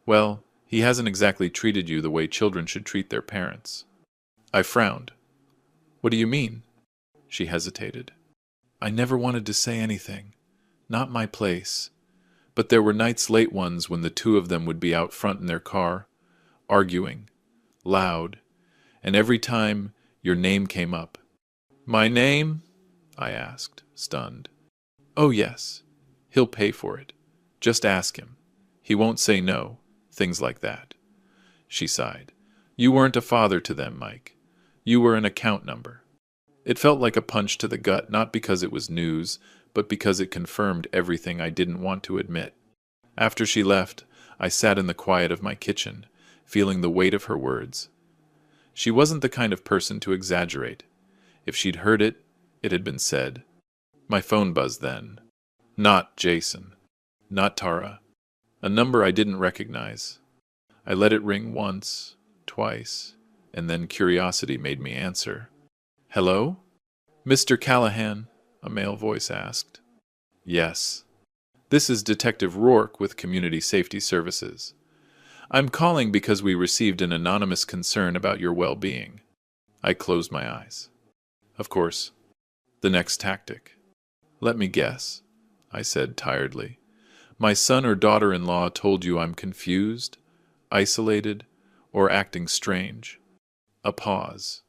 well, he hasn't exactly treated you the way children should treat their parents." I frowned. "What do you mean?" She hesitated. "I never wanted to say anything. Not my place. But there were nights, late ones, when the two of them would be out front in their car, arguing, loud, and every time your name came up." "My name?" I asked, stunned. "Oh, yes. He'll pay for it. Just ask him. He won't say no. Things like that." She sighed. "You weren't a father to them, Mike. You were an account number." It felt like a punch to the gut, not because it was news, but because it confirmed everything I didn't want to admit. After she left, I sat in the quiet of my kitchen, feeling the weight of her words. She wasn't the kind of person to exaggerate. If she'd heard it, it had been said. My phone buzzed then. Not Jason. Not Tara. A number I didn't recognize. I let it ring once, twice, and then curiosity made me answer. "Hello? Mr. Callahan?" a male voice asked. "Yes. This is Detective Rourke with Community Safety Services. I'm calling because we received an anonymous concern about your well-being." I closed my eyes. Of course. The next tactic. "Let me guess," I said tiredly. "My son or daughter-in-law told you I'm confused, isolated, or acting strange." A pause.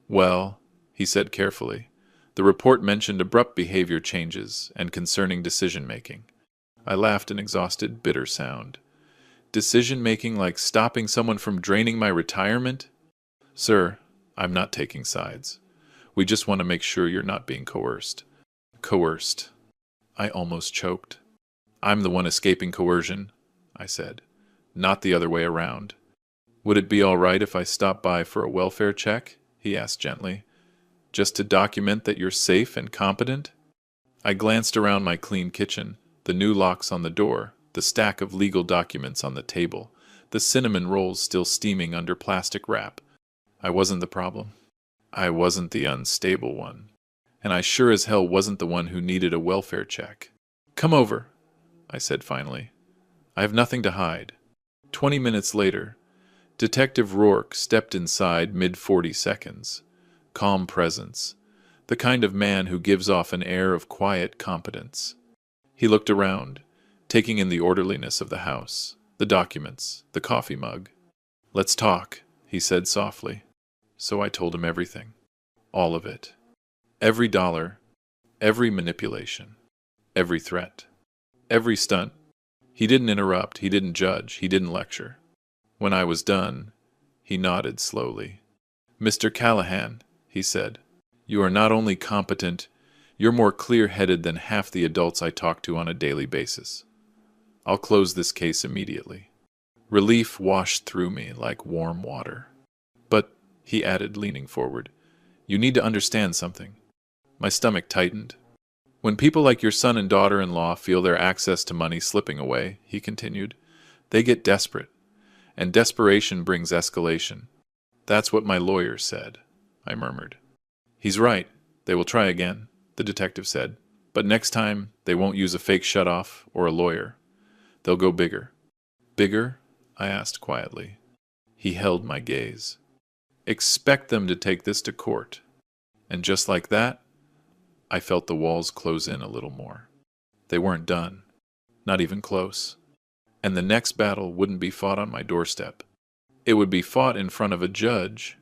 "Well," he said carefully, "the report mentioned abrupt behavior changes and concerning decision-making." I laughed an exhausted, bitter sound. "Decision-making like stopping someone from draining my retirement?" "Sir, I'm not taking sides. We just want to make sure you're not being coerced." "Coerced." I almost choked. "I'm the one escaping coercion," I said, "not the other way around." "Would it be all right if I stopped by for a welfare check?" he asked gently. "Just to document that you're safe and competent?" I glanced around my clean kitchen, the new locks on the door, the stack of legal documents on the table, the cinnamon rolls still steaming under plastic wrap. I wasn't the problem. I wasn't the unstable one. And I sure as hell wasn't the one who needed a welfare check. "Come over," I said finally. "I have nothing to hide." 20 minutes later, Detective Rourke stepped inside mid-40 seconds. Calm presence. The kind of man who gives off an air of quiet competence. He looked around, taking in the orderliness of the house, the documents, the coffee mug. "Let's talk," he said softly. So I told him everything. All of it. Every dollar, every manipulation, every threat, every stunt. He didn't interrupt, he didn't judge, he didn't lecture. When I was done, he nodded slowly. "Mr. Callahan," he said, "you are not only competent, you're more clear-headed than half the adults I talk to on a daily basis. I'll close this case immediately." Relief washed through me like warm water. "But," he added, leaning forward, "you need to understand something." My stomach tightened. "When people like your son and daughter-in-law feel their access to money slipping away," he continued, "they get desperate. And desperation brings escalation." "That's what my lawyer said," I murmured. "He's right. They will try again," the detective said. "But next time, they won't use a fake shutoff or a lawyer. They'll go bigger." "Bigger?" I asked quietly. He held my gaze. "Expect them to take this to court." And just like that, I felt the walls close in a little more. They weren't done. Not even close. And the next battle wouldn't be fought on my doorstep. It would be fought in front of a judge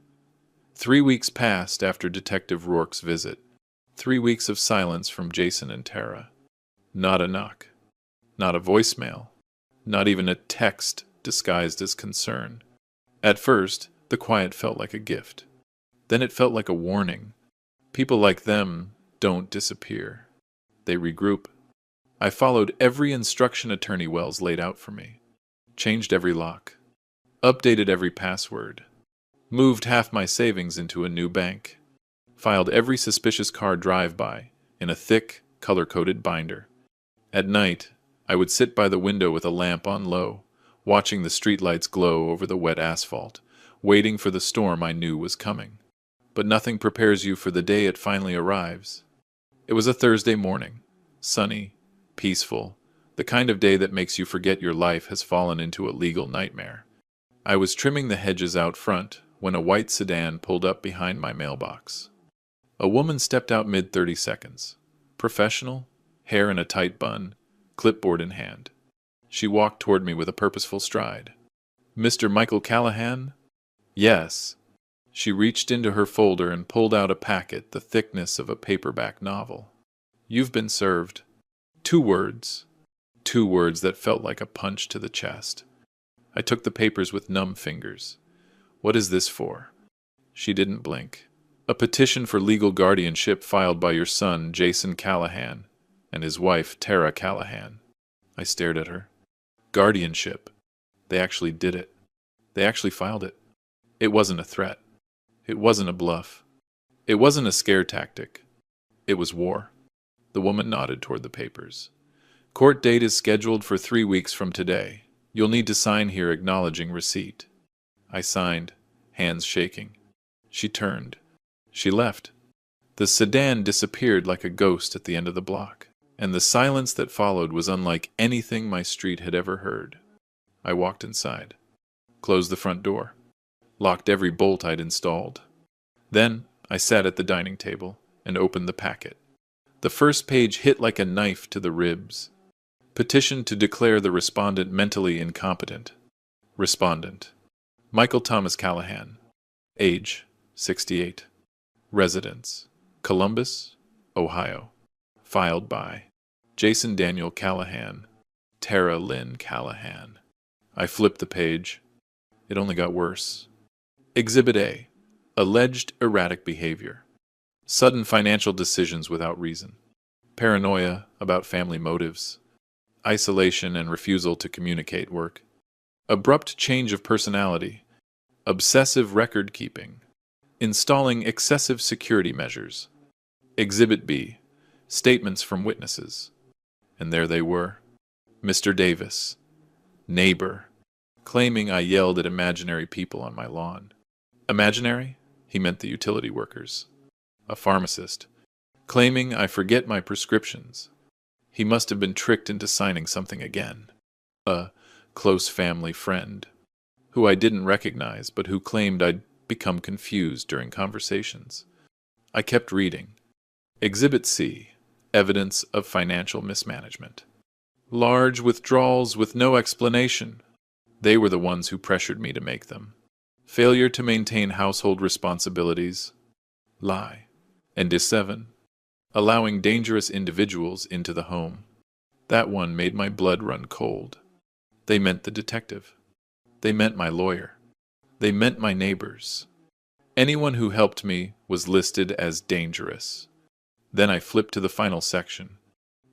3 weeks passed after Detective Rourke's visit. 3 weeks of silence from Jason and Tara. Not a knock. Not a voicemail. Not even a text disguised as concern. At first, the quiet felt like a gift. Then it felt like a warning. People like them don't disappear. They regroup. I followed every instruction Attorney Wells laid out for me. Changed every lock. Updated every password. Moved half my savings into a new bank. Filed every suspicious car drive-by in a thick, color-coded binder. At night, I would sit by the window with a lamp on low, watching the streetlights glow over the wet asphalt, waiting for the storm I knew was coming. But nothing prepares you for the day it finally arrives. It was a Thursday morning, sunny, peaceful, the kind of day that makes you forget your life has fallen into a legal nightmare. I was trimming the hedges out front when a white sedan pulled up behind my mailbox. A woman stepped out mid-30 seconds. Professional, hair in a tight bun, clipboard in hand. She walked toward me with a purposeful stride. "Mr. Michael Callahan?" "Yes." She reached into her folder and pulled out a packet the thickness of a paperback novel. "You've been served." 2 words. 2 words that felt like a punch to the chest. I took the papers with numb fingers. "What is this for?" She didn't blink. "A petition for legal guardianship filed by your son, Jason Callahan, and his wife, Tara Callahan." I stared at her. Guardianship. They actually did it. They actually filed it. It wasn't a threat. It wasn't a bluff. It wasn't a scare tactic. It was war. The woman nodded toward the papers. "Court date is scheduled for 3 weeks from today. You'll need to sign here acknowledging receipt." I signed, hands shaking. She turned. She left. The sedan disappeared like a ghost at the end of the block, and the silence that followed was unlike anything my street had ever heard. I walked inside, closed the front door, locked every bolt I'd installed. Then I sat at the dining table and opened the packet. The first page hit like a knife to the ribs. Petition to declare the respondent mentally incompetent. Respondent: Michael Thomas Callahan. Age: 68. Residence: Columbus, Ohio. Filed by Jason Daniel Callahan, Tara Lynn Callahan. I flipped the page. It only got worse. Exhibit A: alleged erratic behavior. Sudden financial decisions without reason. Paranoia about family motives. Isolation and refusal to communicate work. Abrupt change of personality. Obsessive record keeping. Installing excessive security measures. Exhibit B: statements from witnesses. And there they were. Mr. Davis, neighbor, claiming I yelled at imaginary people on my lawn. Imaginary? He meant the utility workers. A pharmacist, claiming I forget my prescriptions. He must have been tricked into signing something again. A close family friend, who I didn't recognize but who claimed I'd become confused during conversations. I kept reading. Exhibit C: evidence of financial mismanagement. Large withdrawals with no explanation. They were the ones who pressured me to make them. Failure to maintain household responsibilities. Lie. And D7. Allowing dangerous individuals into the home. That one made my blood run cold. They meant the detective. They meant my lawyer. They meant my neighbors. Anyone who helped me was listed as dangerous. Then I flipped to the final section.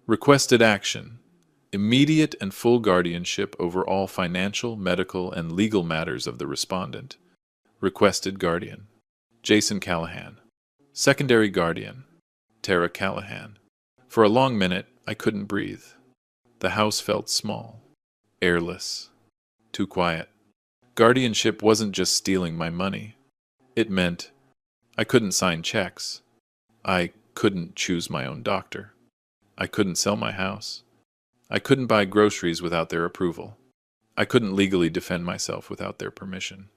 Requested action. Immediate and full guardianship over all financial, medical, and legal matters of the respondent. Requested guardian: Jason Callahan. Secondary guardian: Tara Callahan. For a long minute, I couldn't breathe. The house felt small, airless, too quiet. Guardianship wasn't just stealing my money. It meant I couldn't sign checks. I couldn't choose my own doctor. I couldn't sell my house. I couldn't buy groceries without their approval. I couldn't legally defend myself without their permission.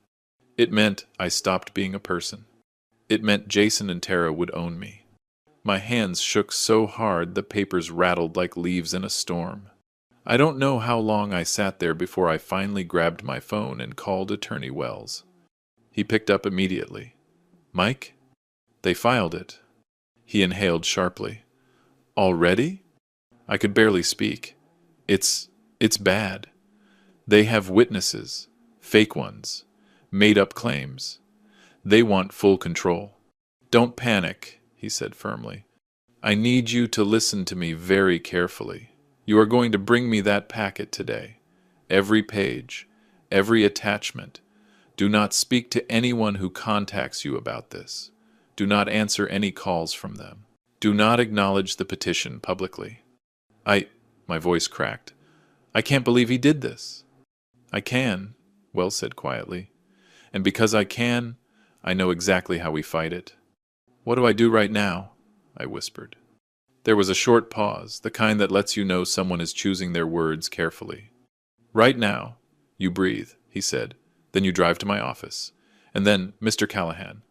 It meant I stopped being a person. It meant Jason and Tara would own me. My hands shook so hard the papers rattled like leaves in a storm. I don't know how long I sat there before I finally grabbed my phone and called Attorney Wells. He picked up immediately. Mike? They filed it. He inhaled sharply. Already? I could barely speak. It's bad. They have witnesses, fake ones, made-up claims. They want full control. Don't panic, he said firmly. I need you to listen to me very carefully. You are going to bring me that packet today. Every page, every attachment. Do not speak to anyone who contacts you about this. Do not answer any calls from them. Do not acknowledge the petition publicly. My voice cracked. I can't believe he did this. I can, Wells said quietly. And because I can, I know exactly how we fight it. What do I do right now? I whispered. There was a short pause, the kind that lets you know someone is choosing their words carefully. Right now, you breathe, he said. Then you drive to my office. And then, Mr. Callahan.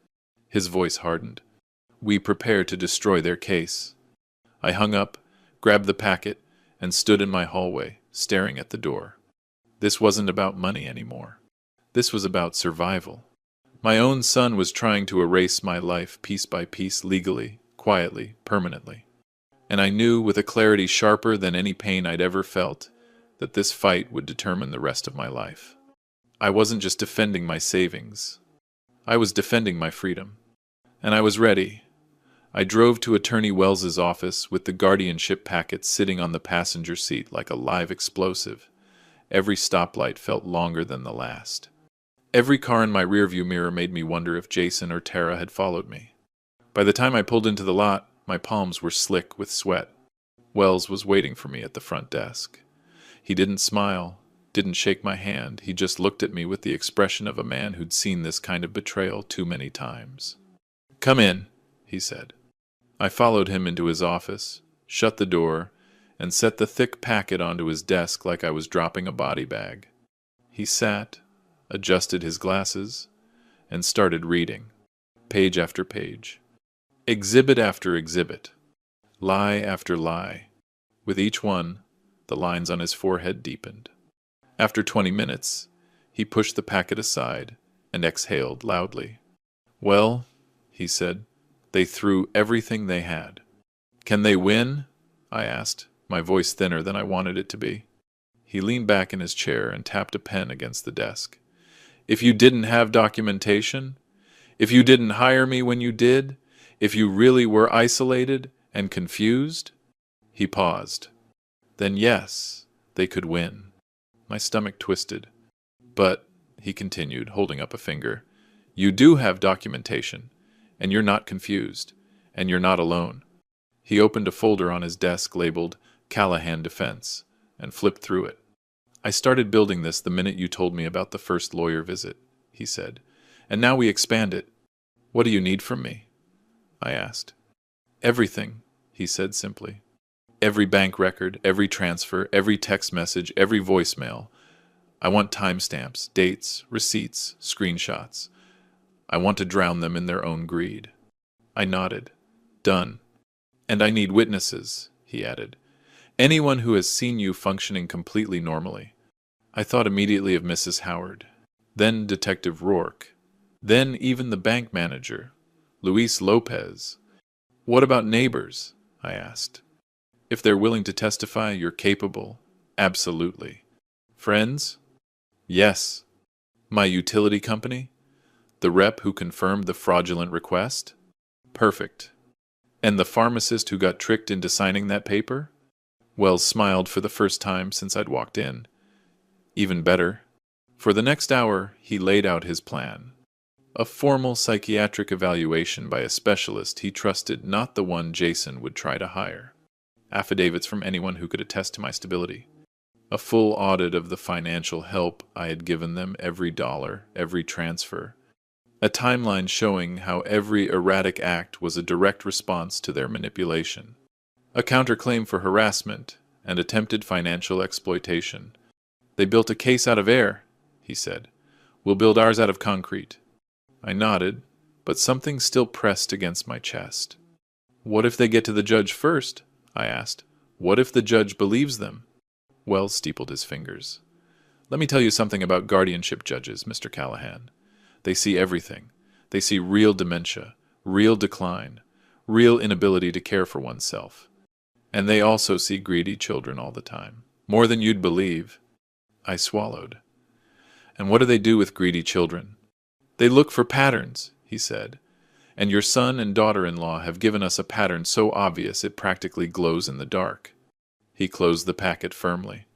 His voice hardened. We prepare to destroy their case. I hung up, grabbed the packet, and stood in my hallway, staring at the door. This wasn't about money anymore. This was about survival. My own son was trying to erase my life piece by piece, legally, quietly, permanently. And I knew with a clarity sharper than any pain I'd ever felt that this fight would determine the rest of my life. I wasn't just defending my savings. I was defending my freedom. And I was ready. I drove to Attorney Wells's office with the guardianship packet sitting on the passenger seat like a live explosive. Every stoplight felt longer than the last. Every car in my rearview mirror made me wonder if Jason or Tara had followed me. By the time I pulled into the lot, my palms were slick with sweat. Wells was waiting for me at the front desk. He didn't smile, didn't shake my hand. He just looked at me with the expression of a man who'd seen this kind of betrayal too many times. Come in, he said. I followed him into his office, shut the door, and set the thick packet onto his desk like I was dropping a body bag. He sat, adjusted his glasses, and started reading, page after page, exhibit after exhibit, lie after lie. With each one, the lines on his forehead deepened. After 20 minutes, he pushed the packet aside and exhaled loudly. Well, he said, they threw everything they had. Can they win? I asked, my voice thinner than I wanted it to be. He leaned back in his chair and tapped a pen against the desk. If you didn't have documentation, if you didn't hire me when you did, if you really were isolated and confused, he paused. Then yes, they could win. My stomach twisted. But, he continued, holding up a finger, you do have documentation, and you're not confused, and you're not alone. He opened a folder on his desk labeled Callahan Defense and flipped through it. I started building this the minute you told me about the first lawyer visit, he said, and now we expand it. What do you need from me? I asked. Everything, he said simply. Every bank record, every transfer, every text message, every voicemail. I want timestamps, dates, receipts, screenshots. I want to drown them in their own greed. I nodded. Done. And I need witnesses, he added. Anyone who has seen you functioning completely normally. I thought immediately of Mrs. Howard, then Detective Rourke, then even the bank manager, Luis Lopez. What about neighbors? I asked. If they're willing to testify, you're capable. Absolutely. Friends? Yes. My utility company? The rep who confirmed the fraudulent request? Perfect. And the pharmacist who got tricked into signing that paper? Wells smiled for the first time since I'd walked in. Even better. For the next hour, he laid out his plan. A formal psychiatric evaluation by a specialist he trusted, not the one Jason would try to hire. Affidavits from anyone who could attest to my stability. A full audit of the financial help I had given them, every dollar, every transfer. A timeline showing how every erratic act was a direct response to their manipulation. A counterclaim for harassment and attempted financial exploitation. They built a case out of air, he said. We'll build ours out of concrete. I nodded, but something still pressed against my chest. What if they get to the judge first? I asked. What if the judge believes them? Wells steepled his fingers. Let me tell you something about guardianship judges, Mr. Callahan. They see everything. They see real dementia, real decline, real inability to care for oneself. And they also see greedy children all the time. More than you'd believe. I swallowed. And what do they do with greedy children? They look for patterns, he said. And your son and daughter-in-law have given us a pattern so obvious it practically glows in the dark. He closed the packet firmly.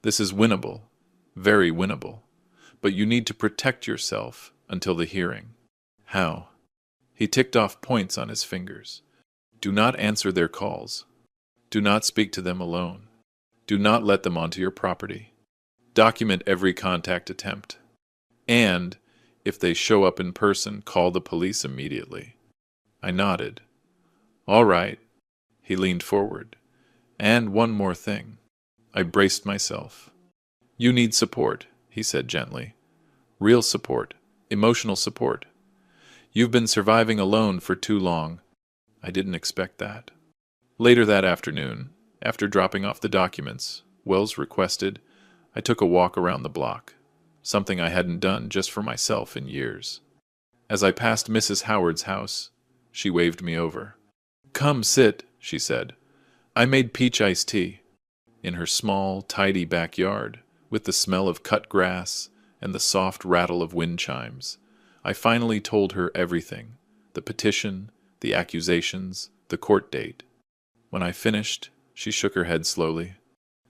This is winnable, very winnable. But you need to protect yourself until the hearing. How? He ticked off points on his fingers. Do not answer their calls. Do not speak to them alone. Do not let them onto your property. Document every contact attempt. And, if they show up in person, call the police immediately. I nodded. All right. He leaned forward. And one more thing. I braced myself. You need support, he said gently. Real support. Emotional support. You've been surviving alone for too long. I didn't expect that. Later that afternoon, after dropping off the documents, Wells requested, I took a walk around the block, something I hadn't done just for myself in years. As I passed Mrs. Howard's house, she waved me over. Come sit, she said. I made peach iced tea. In her small, tidy backyard, with the smell of cut grass and the soft rattle of wind chimes, I finally told her everything, the petition, the accusations, the court date. When I finished, she shook her head slowly.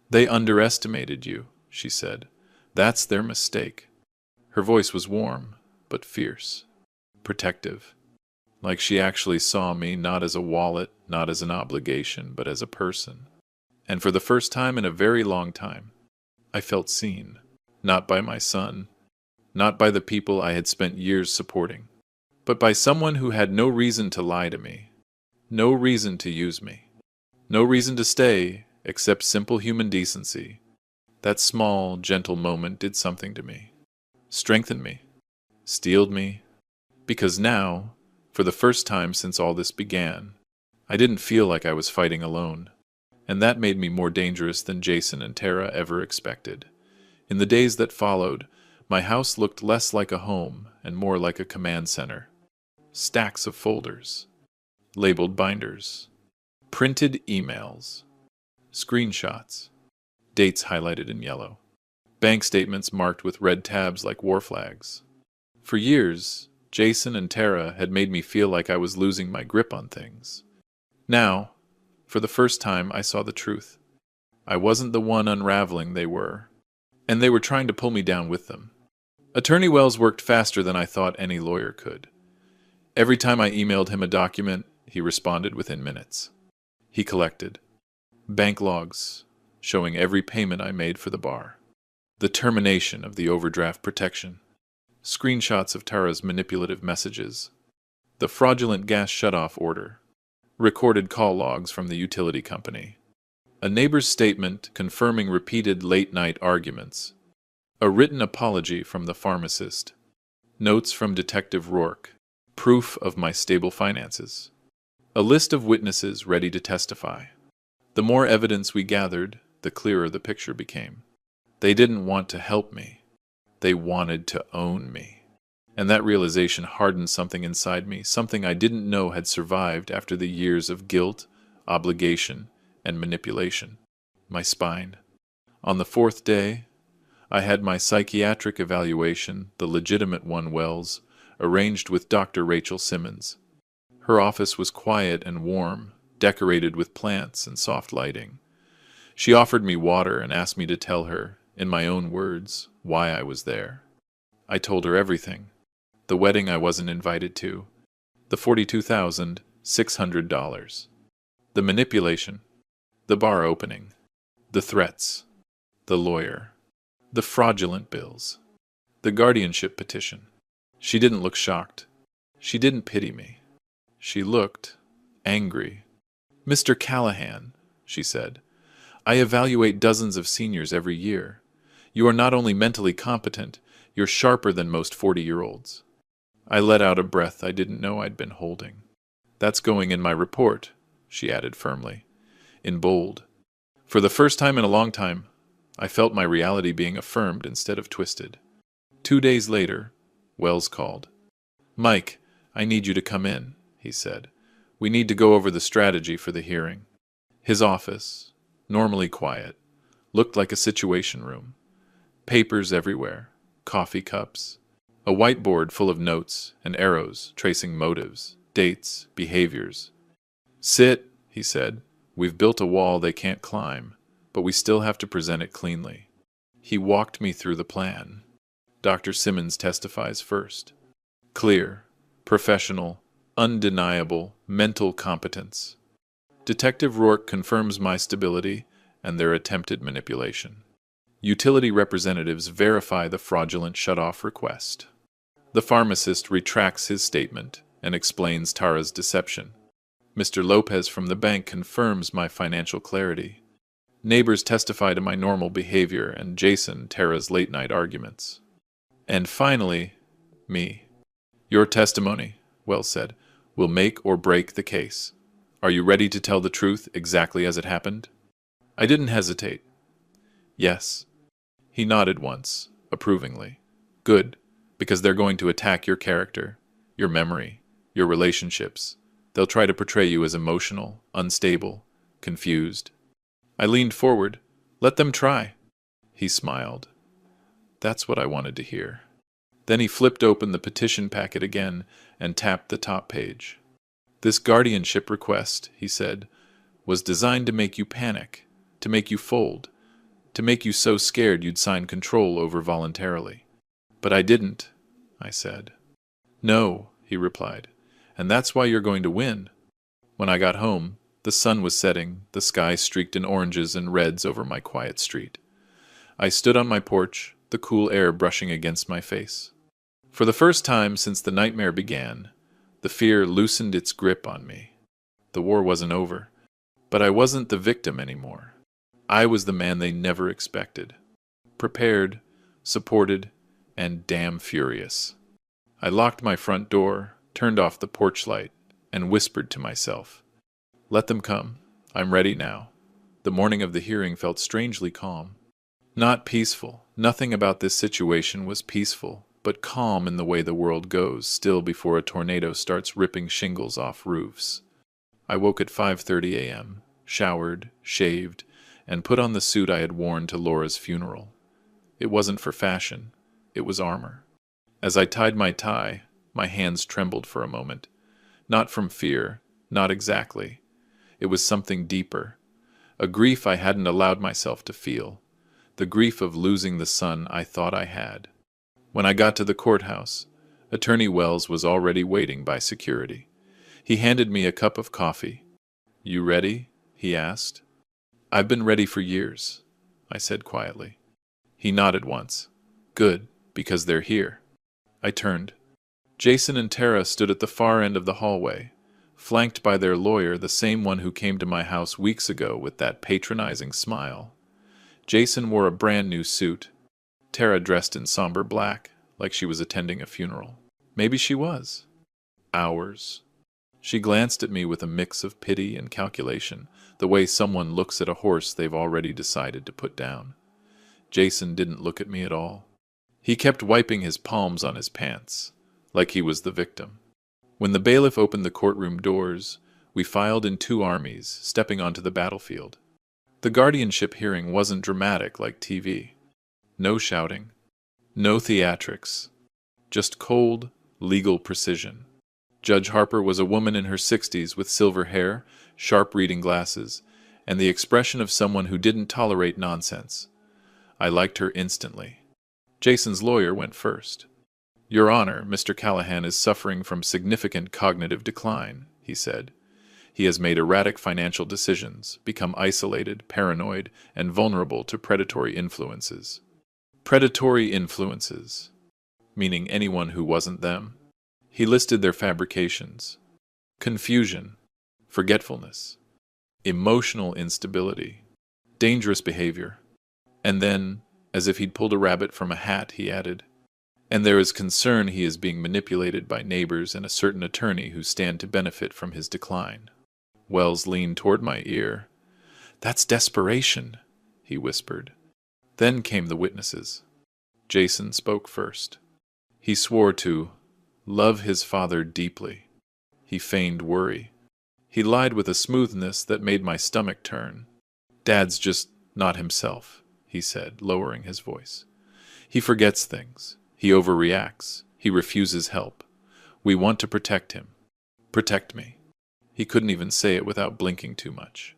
They underestimated you, she said. That's their mistake. Her voice was warm, but fierce, protective, like she actually saw me not as a wallet, not as an obligation, but as a person. And for the first time in a very long time, I felt seen, not by my son, not by the people I had spent years supporting, but by someone who had no reason to lie to me, no reason to use me. No reason to stay, except simple human decency. That small, gentle moment did something to me. Strengthened me. Steeled me. Because now, for the first time since all this began, I didn't feel like I was fighting alone. And that made me more dangerous than Jason and Tara ever expected. In the days that followed, my house looked less like a home and more like a command center. Stacks of folders. Labeled binders. Printed emails, screenshots, dates highlighted in yellow, bank statements marked with red tabs like war flags. For years, Jason and Tara had made me feel like I was losing my grip on things. Now, for the first time, I saw the truth. I wasn't the one unraveling, they were, and they were trying to pull me down with them. Attorney Wells worked faster than I thought any lawyer could. Every time I emailed him a document, he responded within minutes. He collected bank logs showing every payment I made for the bar, the termination of the overdraft protection, screenshots of Tara's manipulative messages, the fraudulent gas shutoff order, recorded call logs from the utility company, a neighbor's statement confirming repeated late-night arguments, a written apology from the pharmacist, notes from Detective Rourke, proof of my stable finances. A list of witnesses ready to testify. The more evidence we gathered, the clearer the picture became. They didn't want to help me. They wanted to own me. And that realization hardened something inside me, something I didn't know had survived after the years of guilt, obligation, and manipulation. My spine. On the fourth day, I had my psychiatric evaluation, the legitimate one, Wells, arranged with Dr. Rachel Simmons. Her office was quiet and warm, decorated with plants and soft lighting. She offered me water and asked me to tell her, in my own words, why I was there. I told her everything. The wedding I wasn't invited to. The $42,600. The manipulation. The bar opening. The threats. The lawyer. The fraudulent bills. The guardianship petition. She didn't look shocked. She didn't pity me. She looked angry. Mr. Callahan, she said, I evaluate dozens of seniors every year. You are not only mentally competent, you're sharper than most 40-year-olds. I let out a breath I didn't know I'd been holding. That's going in my report, she added firmly, in bold. For the first time in a long time, I felt my reality being affirmed instead of twisted. 2 days later, Wells called. "Mike, I need you to come in," he said. "We need to go over the strategy for the hearing." His office, normally quiet, looked like a situation room. Papers everywhere, coffee cups, a whiteboard full of notes and arrows tracing motives, dates, behaviors. "Sit," he said. "We've built a wall they can't climb, but we still have to present it cleanly." He walked me through the plan. Dr. Simmons testifies first. Clear, professional, undeniable mental competence. Detective Rourke confirms my stability and their attempted manipulation. Utility representatives verify the fraudulent shutoff request. The pharmacist retracts his statement and explains Tara's deception. Mr. Lopez from the bank confirms my financial clarity. Neighbors testify to my normal behavior and Jason, Tara's late-night arguments. And finally, me. "Your testimony," Wells said, "will make or break the case. Are you ready to tell the truth exactly as it happened?" I didn't hesitate. "Yes." He nodded once, approvingly. "Good, because they're going to attack your character, your memory, your relationships. They'll try to portray you as emotional, unstable, confused." I leaned forward. "Let them try." He smiled. That's what I wanted to hear. Then he flipped open the petition packet again and tapped the top page. "This guardianship request," he said, "was designed to make you panic, to make you fold, to make you so scared you'd sign control over voluntarily." "But I didn't," I said. "No," he replied, "and that's why you're going to win." When I got home, the sun was setting, the sky streaked in oranges and reds over my quiet street. I stood on my porch, the cool air brushing against my face. For the first time since the nightmare began, the fear loosened its grip on me. The war wasn't over, but I wasn't the victim anymore. I was the man they never expected. Prepared, supported, and damn furious. I locked my front door, turned off the porch light, and whispered to myself, "Let them come. I'm ready now." The morning of the hearing felt strangely calm. Not peaceful. Nothing about this situation was peaceful, but calm in the way the world goes, still before a tornado starts ripping shingles off roofs. I woke at 5:30 a.m., showered, shaved, and put on the suit I had worn to Laura's funeral. It wasn't for fashion. It was armor. As I tied my tie, my hands trembled for a moment. Not from fear, not exactly. It was something deeper. A grief I hadn't allowed myself to feel. The grief of losing the son I thought I had. When I got to the courthouse, Attorney Wells was already waiting by security. He handed me a cup of coffee. "You ready?" he asked. "I've been ready for years," I said quietly. He nodded once. "Good, because they're here." I turned. Jason and Tara stood at the far end of the hallway, flanked by their lawyer, the same one who came to my house weeks ago with that patronizing smile. Jason wore a brand new suit. Tara dressed in somber black, like she was attending a funeral. Maybe she was. Ours. She glanced at me with a mix of pity and calculation, the way someone looks at a horse they've already decided to put down. Jason didn't look at me at all. He kept wiping his palms on his pants, like he was the victim. When the bailiff opened the courtroom doors, we filed in two armies, stepping onto the battlefield. The guardianship hearing wasn't dramatic like TV. No shouting, no theatrics, just cold, legal precision. Judge Harper was a woman in her 60s with silver hair, sharp reading glasses, and the expression of someone who didn't tolerate nonsense. I liked her instantly. Jason's lawyer went first. "Your Honor, Mr. Callahan is suffering from significant cognitive decline," he said. "He has made erratic financial decisions, become isolated, paranoid, and vulnerable to predatory influences." Predatory influences, meaning anyone who wasn't them. He listed their fabrications: confusion, forgetfulness, emotional instability, dangerous behavior. And then, as if he'd pulled a rabbit from a hat, he added, "And there is concern he is being manipulated by neighbors and a certain attorney who stand to benefit from his decline." Wells leaned toward my ear. "That's desperation," he whispered. Then came the witnesses. Jason spoke first. He swore to Love his father deeply. He feigned worry. He lied with a smoothness that made my stomach turn. Dad's just not himself, he said, lowering his voice. He forgets things. He overreacts. He refuses help. We want to protect him. Protect me. He couldn't even say it without blinking too much.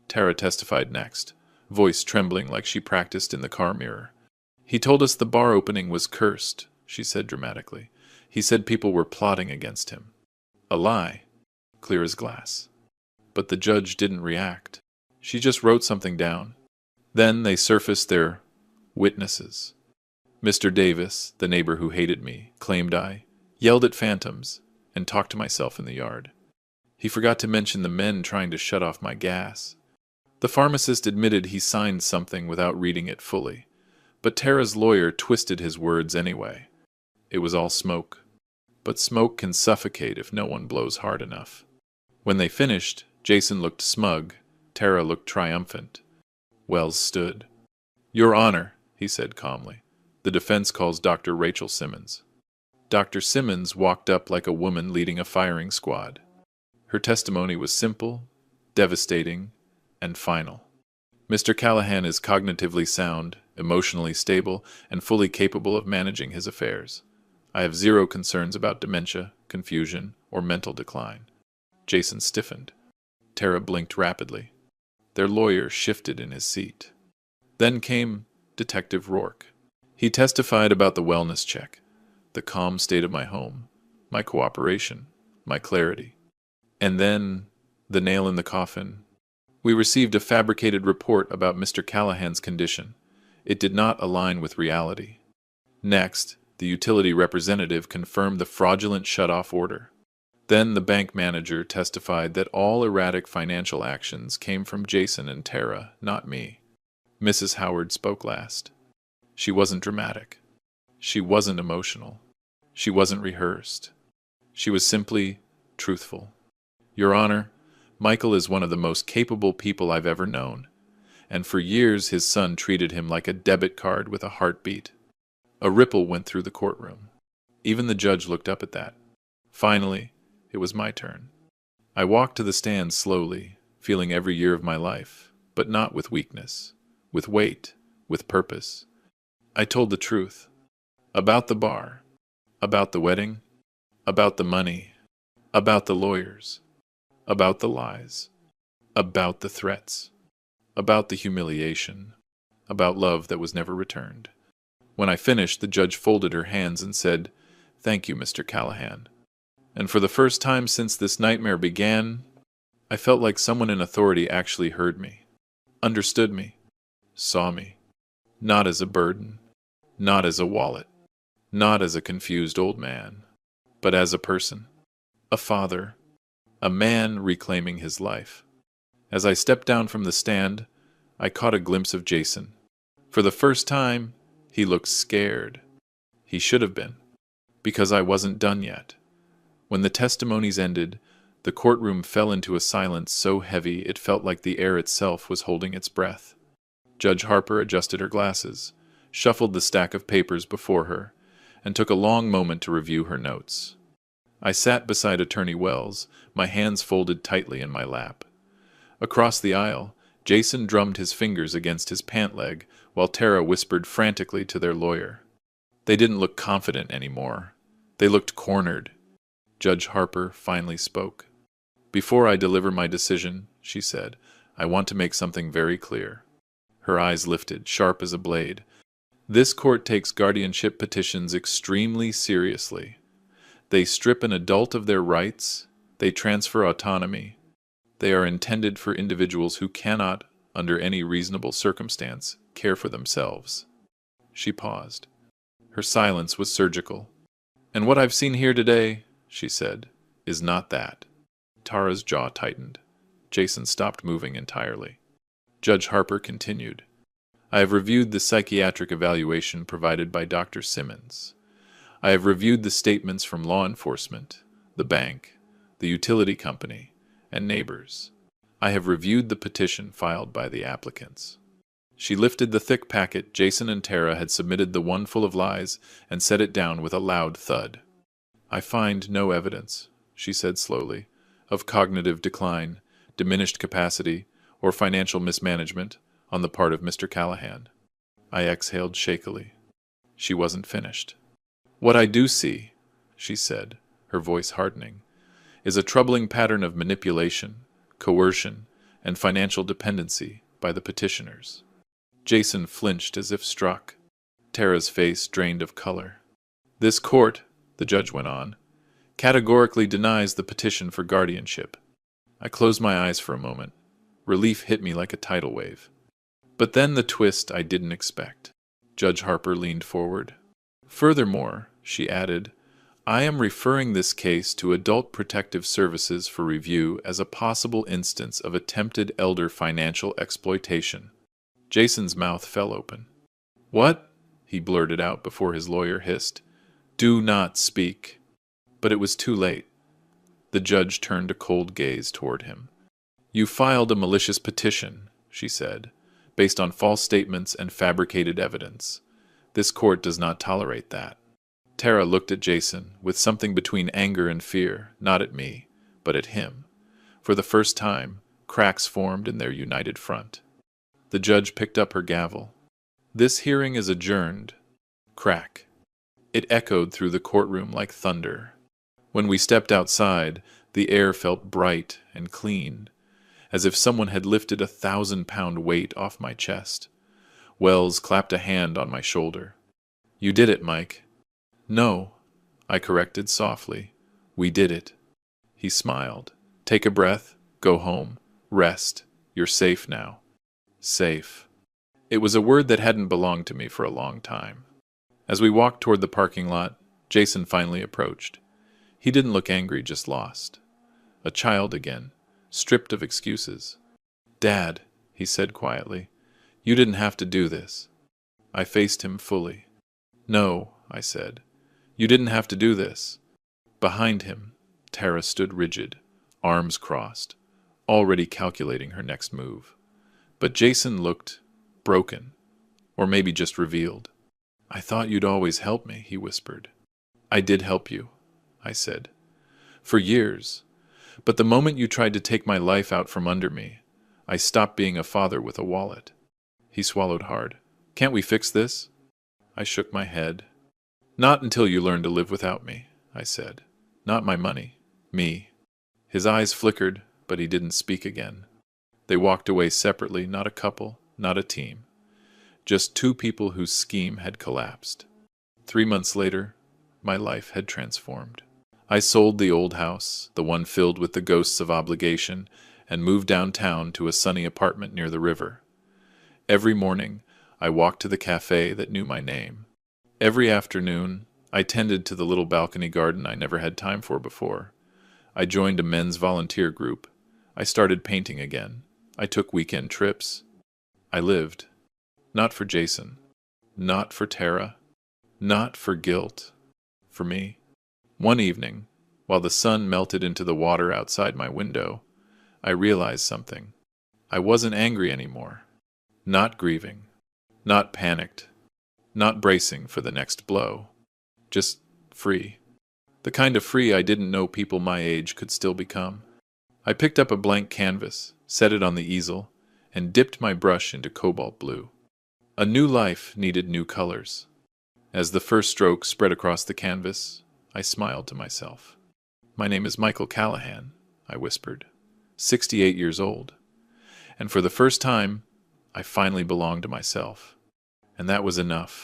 Tara testified next, voice trembling like she practiced in the car mirror. He told us the bar opening was cursed, she said dramatically. He said people were plotting against him. A lie, clear as glass. But the judge didn't react. She just wrote something down. Then they surfaced their witnesses. Mr. Davis, the neighbor who hated me, claimed I yelled at phantoms and talked to myself in the yard. He forgot to mention the men trying to shut off my gas. The pharmacist admitted he signed something without reading it fully, but Tara's lawyer twisted his words anyway. It was all smoke. But smoke can suffocate if no one blows hard enough. When they finished, Jason looked smug. Tara looked triumphant. Wells stood. Your Honor, he said calmly. The defense calls Dr. Rachel Simmons. Dr. Simmons walked up like a woman leading a firing squad. Her testimony was simple, devastating, and final. Mr. Callahan is cognitively sound, emotionally stable, and fully capable of managing his affairs. I have zero concerns about dementia, confusion, or mental decline. Jason stiffened. Tara blinked rapidly. Their lawyer shifted in his seat. Then came Detective Rourke. He testified about the wellness check, the calm state of my home, my cooperation, my clarity. And then, the nail in the coffin. We received a fabricated report about Mr. Callahan's condition. It did not align with reality. Next, the utility representative confirmed the fraudulent shut-off order. Then the bank manager testified that all erratic financial actions came from Jason and Tara, not me. Mrs. Howard spoke last. She wasn't dramatic. She wasn't emotional. She wasn't rehearsed. She was simply truthful. Your Honor, Michael is one of the most capable people I've ever known, and for years his son treated him like a debit card with a heartbeat. A ripple went through the courtroom. Even the judge looked up at that. Finally, it was my turn. I walked to the stand slowly, feeling every year of my life, but not with weakness, with weight, with purpose. I told the truth. About the bar, about the wedding, about the money, about the lawyers, about the lies, about the threats, about the humiliation, about love that was never returned. When I finished, the judge folded her hands and said, "Thank you, Mr. Callahan." And for the first time since this nightmare began, I felt like someone in authority actually heard me, understood me, saw me, not as a burden, not as a wallet, not as a confused old man, but as a person, a father, a man reclaiming his life. As I stepped down from the stand, I caught a glimpse of Jason. For the first time, he looked scared. He should have been, because I wasn't done yet. When the testimonies ended, the courtroom fell into a silence so heavy it felt like the air itself was holding its breath. Judge Harper adjusted her glasses, shuffled the stack of papers before her, and took a long moment to review her notes. I sat beside Attorney Wells, my hands folded tightly in my lap. Across the aisle, Jason drummed his fingers against his pant leg, while Tara whispered frantically to their lawyer. They didn't look confident anymore. They looked cornered. Judge Harper finally spoke. "Before I deliver my decision," she said, "I want to make something very clear." Her eyes lifted, sharp as a blade. "This court takes guardianship petitions extremely seriously. They strip an adult of their rights. They transfer autonomy. They are intended for individuals who cannot, under any reasonable circumstance, care for themselves." She paused. Her silence was surgical. "And what I've seen here today," she said, "is not that." Tara's jaw tightened. Jason stopped moving entirely. Judge Harper continued. "I have reviewed the psychiatric evaluation provided by Dr. Simmons. I have reviewed the statements from law enforcement, the bank, the utility company, and neighbors. I have reviewed the petition filed by the applicants." She lifted the thick packet Jason and Tara had submitted, the one full of lies, and set it down with a loud thud. I find no evidence, she said slowly, of cognitive decline, diminished capacity, or financial mismanagement on the part of Mr. Callahan. I exhaled shakily. She wasn't finished. What I do see, she said, her voice hardening, is a troubling pattern of manipulation, coercion, and financial dependency by the petitioners. Jason flinched as if struck. Tara's face drained of color. This court, the judge went on, categorically denies the petition for guardianship. I closed my eyes for a moment. Relief hit me like a tidal wave. But then the twist I didn't expect. Judge Harper leaned forward. Furthermore, she added, I am referring this case to Adult Protective Services for review as a possible instance of attempted elder financial exploitation. Jason's mouth fell open. What? He blurted out before his lawyer hissed. Do not speak. But it was too late. The judge turned a cold gaze toward him. You filed a malicious petition, she said, based on false statements and fabricated evidence. This court does not tolerate that. Tara looked at Jason with something between anger and fear, not at me, but at him. For the first time, cracks formed in their united front. The judge picked up her gavel. This hearing is adjourned. Crack. It echoed through the courtroom like thunder. When we stepped outside, the air felt bright and clean, as if someone had lifted a 1,000-pound weight off my chest. Wells clapped a hand on my shoulder. You did it, Mike. No, I corrected softly. We did it. He smiled. Take a breath, go home, rest. You're safe now. Safe. It was a word that hadn't belonged to me for a long time. As we walked toward the parking lot, Jason finally approached. He didn't look angry, just lost. A child again, stripped of excuses. Dad, he said quietly, you didn't have to do this. I faced him fully. No, I said, you didn't have to do this. Behind him, Tara stood rigid, arms crossed, already calculating her next move. But Jason looked broken, or maybe just revealed. I thought you'd always help me, he whispered. I did help you, I said. For years. But the moment you tried to take my life out from under me, I stopped being a father with a wallet. He swallowed hard. Can't we fix this? I shook my head. Not until you learn to live without me, I said. Not my money. Me. His eyes flickered, but he didn't speak again. They walked away separately, not a couple, not a team. Just two people whose scheme had collapsed. 3 months later, my life had transformed. I sold the old house, the one filled with the ghosts of obligation, and moved downtown to a sunny apartment near the river. Every morning, I walked to the cafe that knew my name. Every afternoon, I tended to the little balcony garden I never had time for before. I joined a men's volunteer group. I started painting again. I took weekend trips. I lived. Not for Jason. Not for Tara. Not for guilt. For me. One evening, while the sun melted into the water outside my window, I realized something. I wasn't angry anymore. Not grieving. Not panicked. Not bracing for the next blow. Just free. The kind of free I didn't know people my age could still become. I picked up a blank canvas, set it on the easel, and dipped my brush into cobalt blue. A new life needed new colors. As the first stroke spread across the canvas, I smiled to myself. My name is Michael Callahan, I whispered, 68 years old. And for the first time, I finally belonged to myself. And that was enough.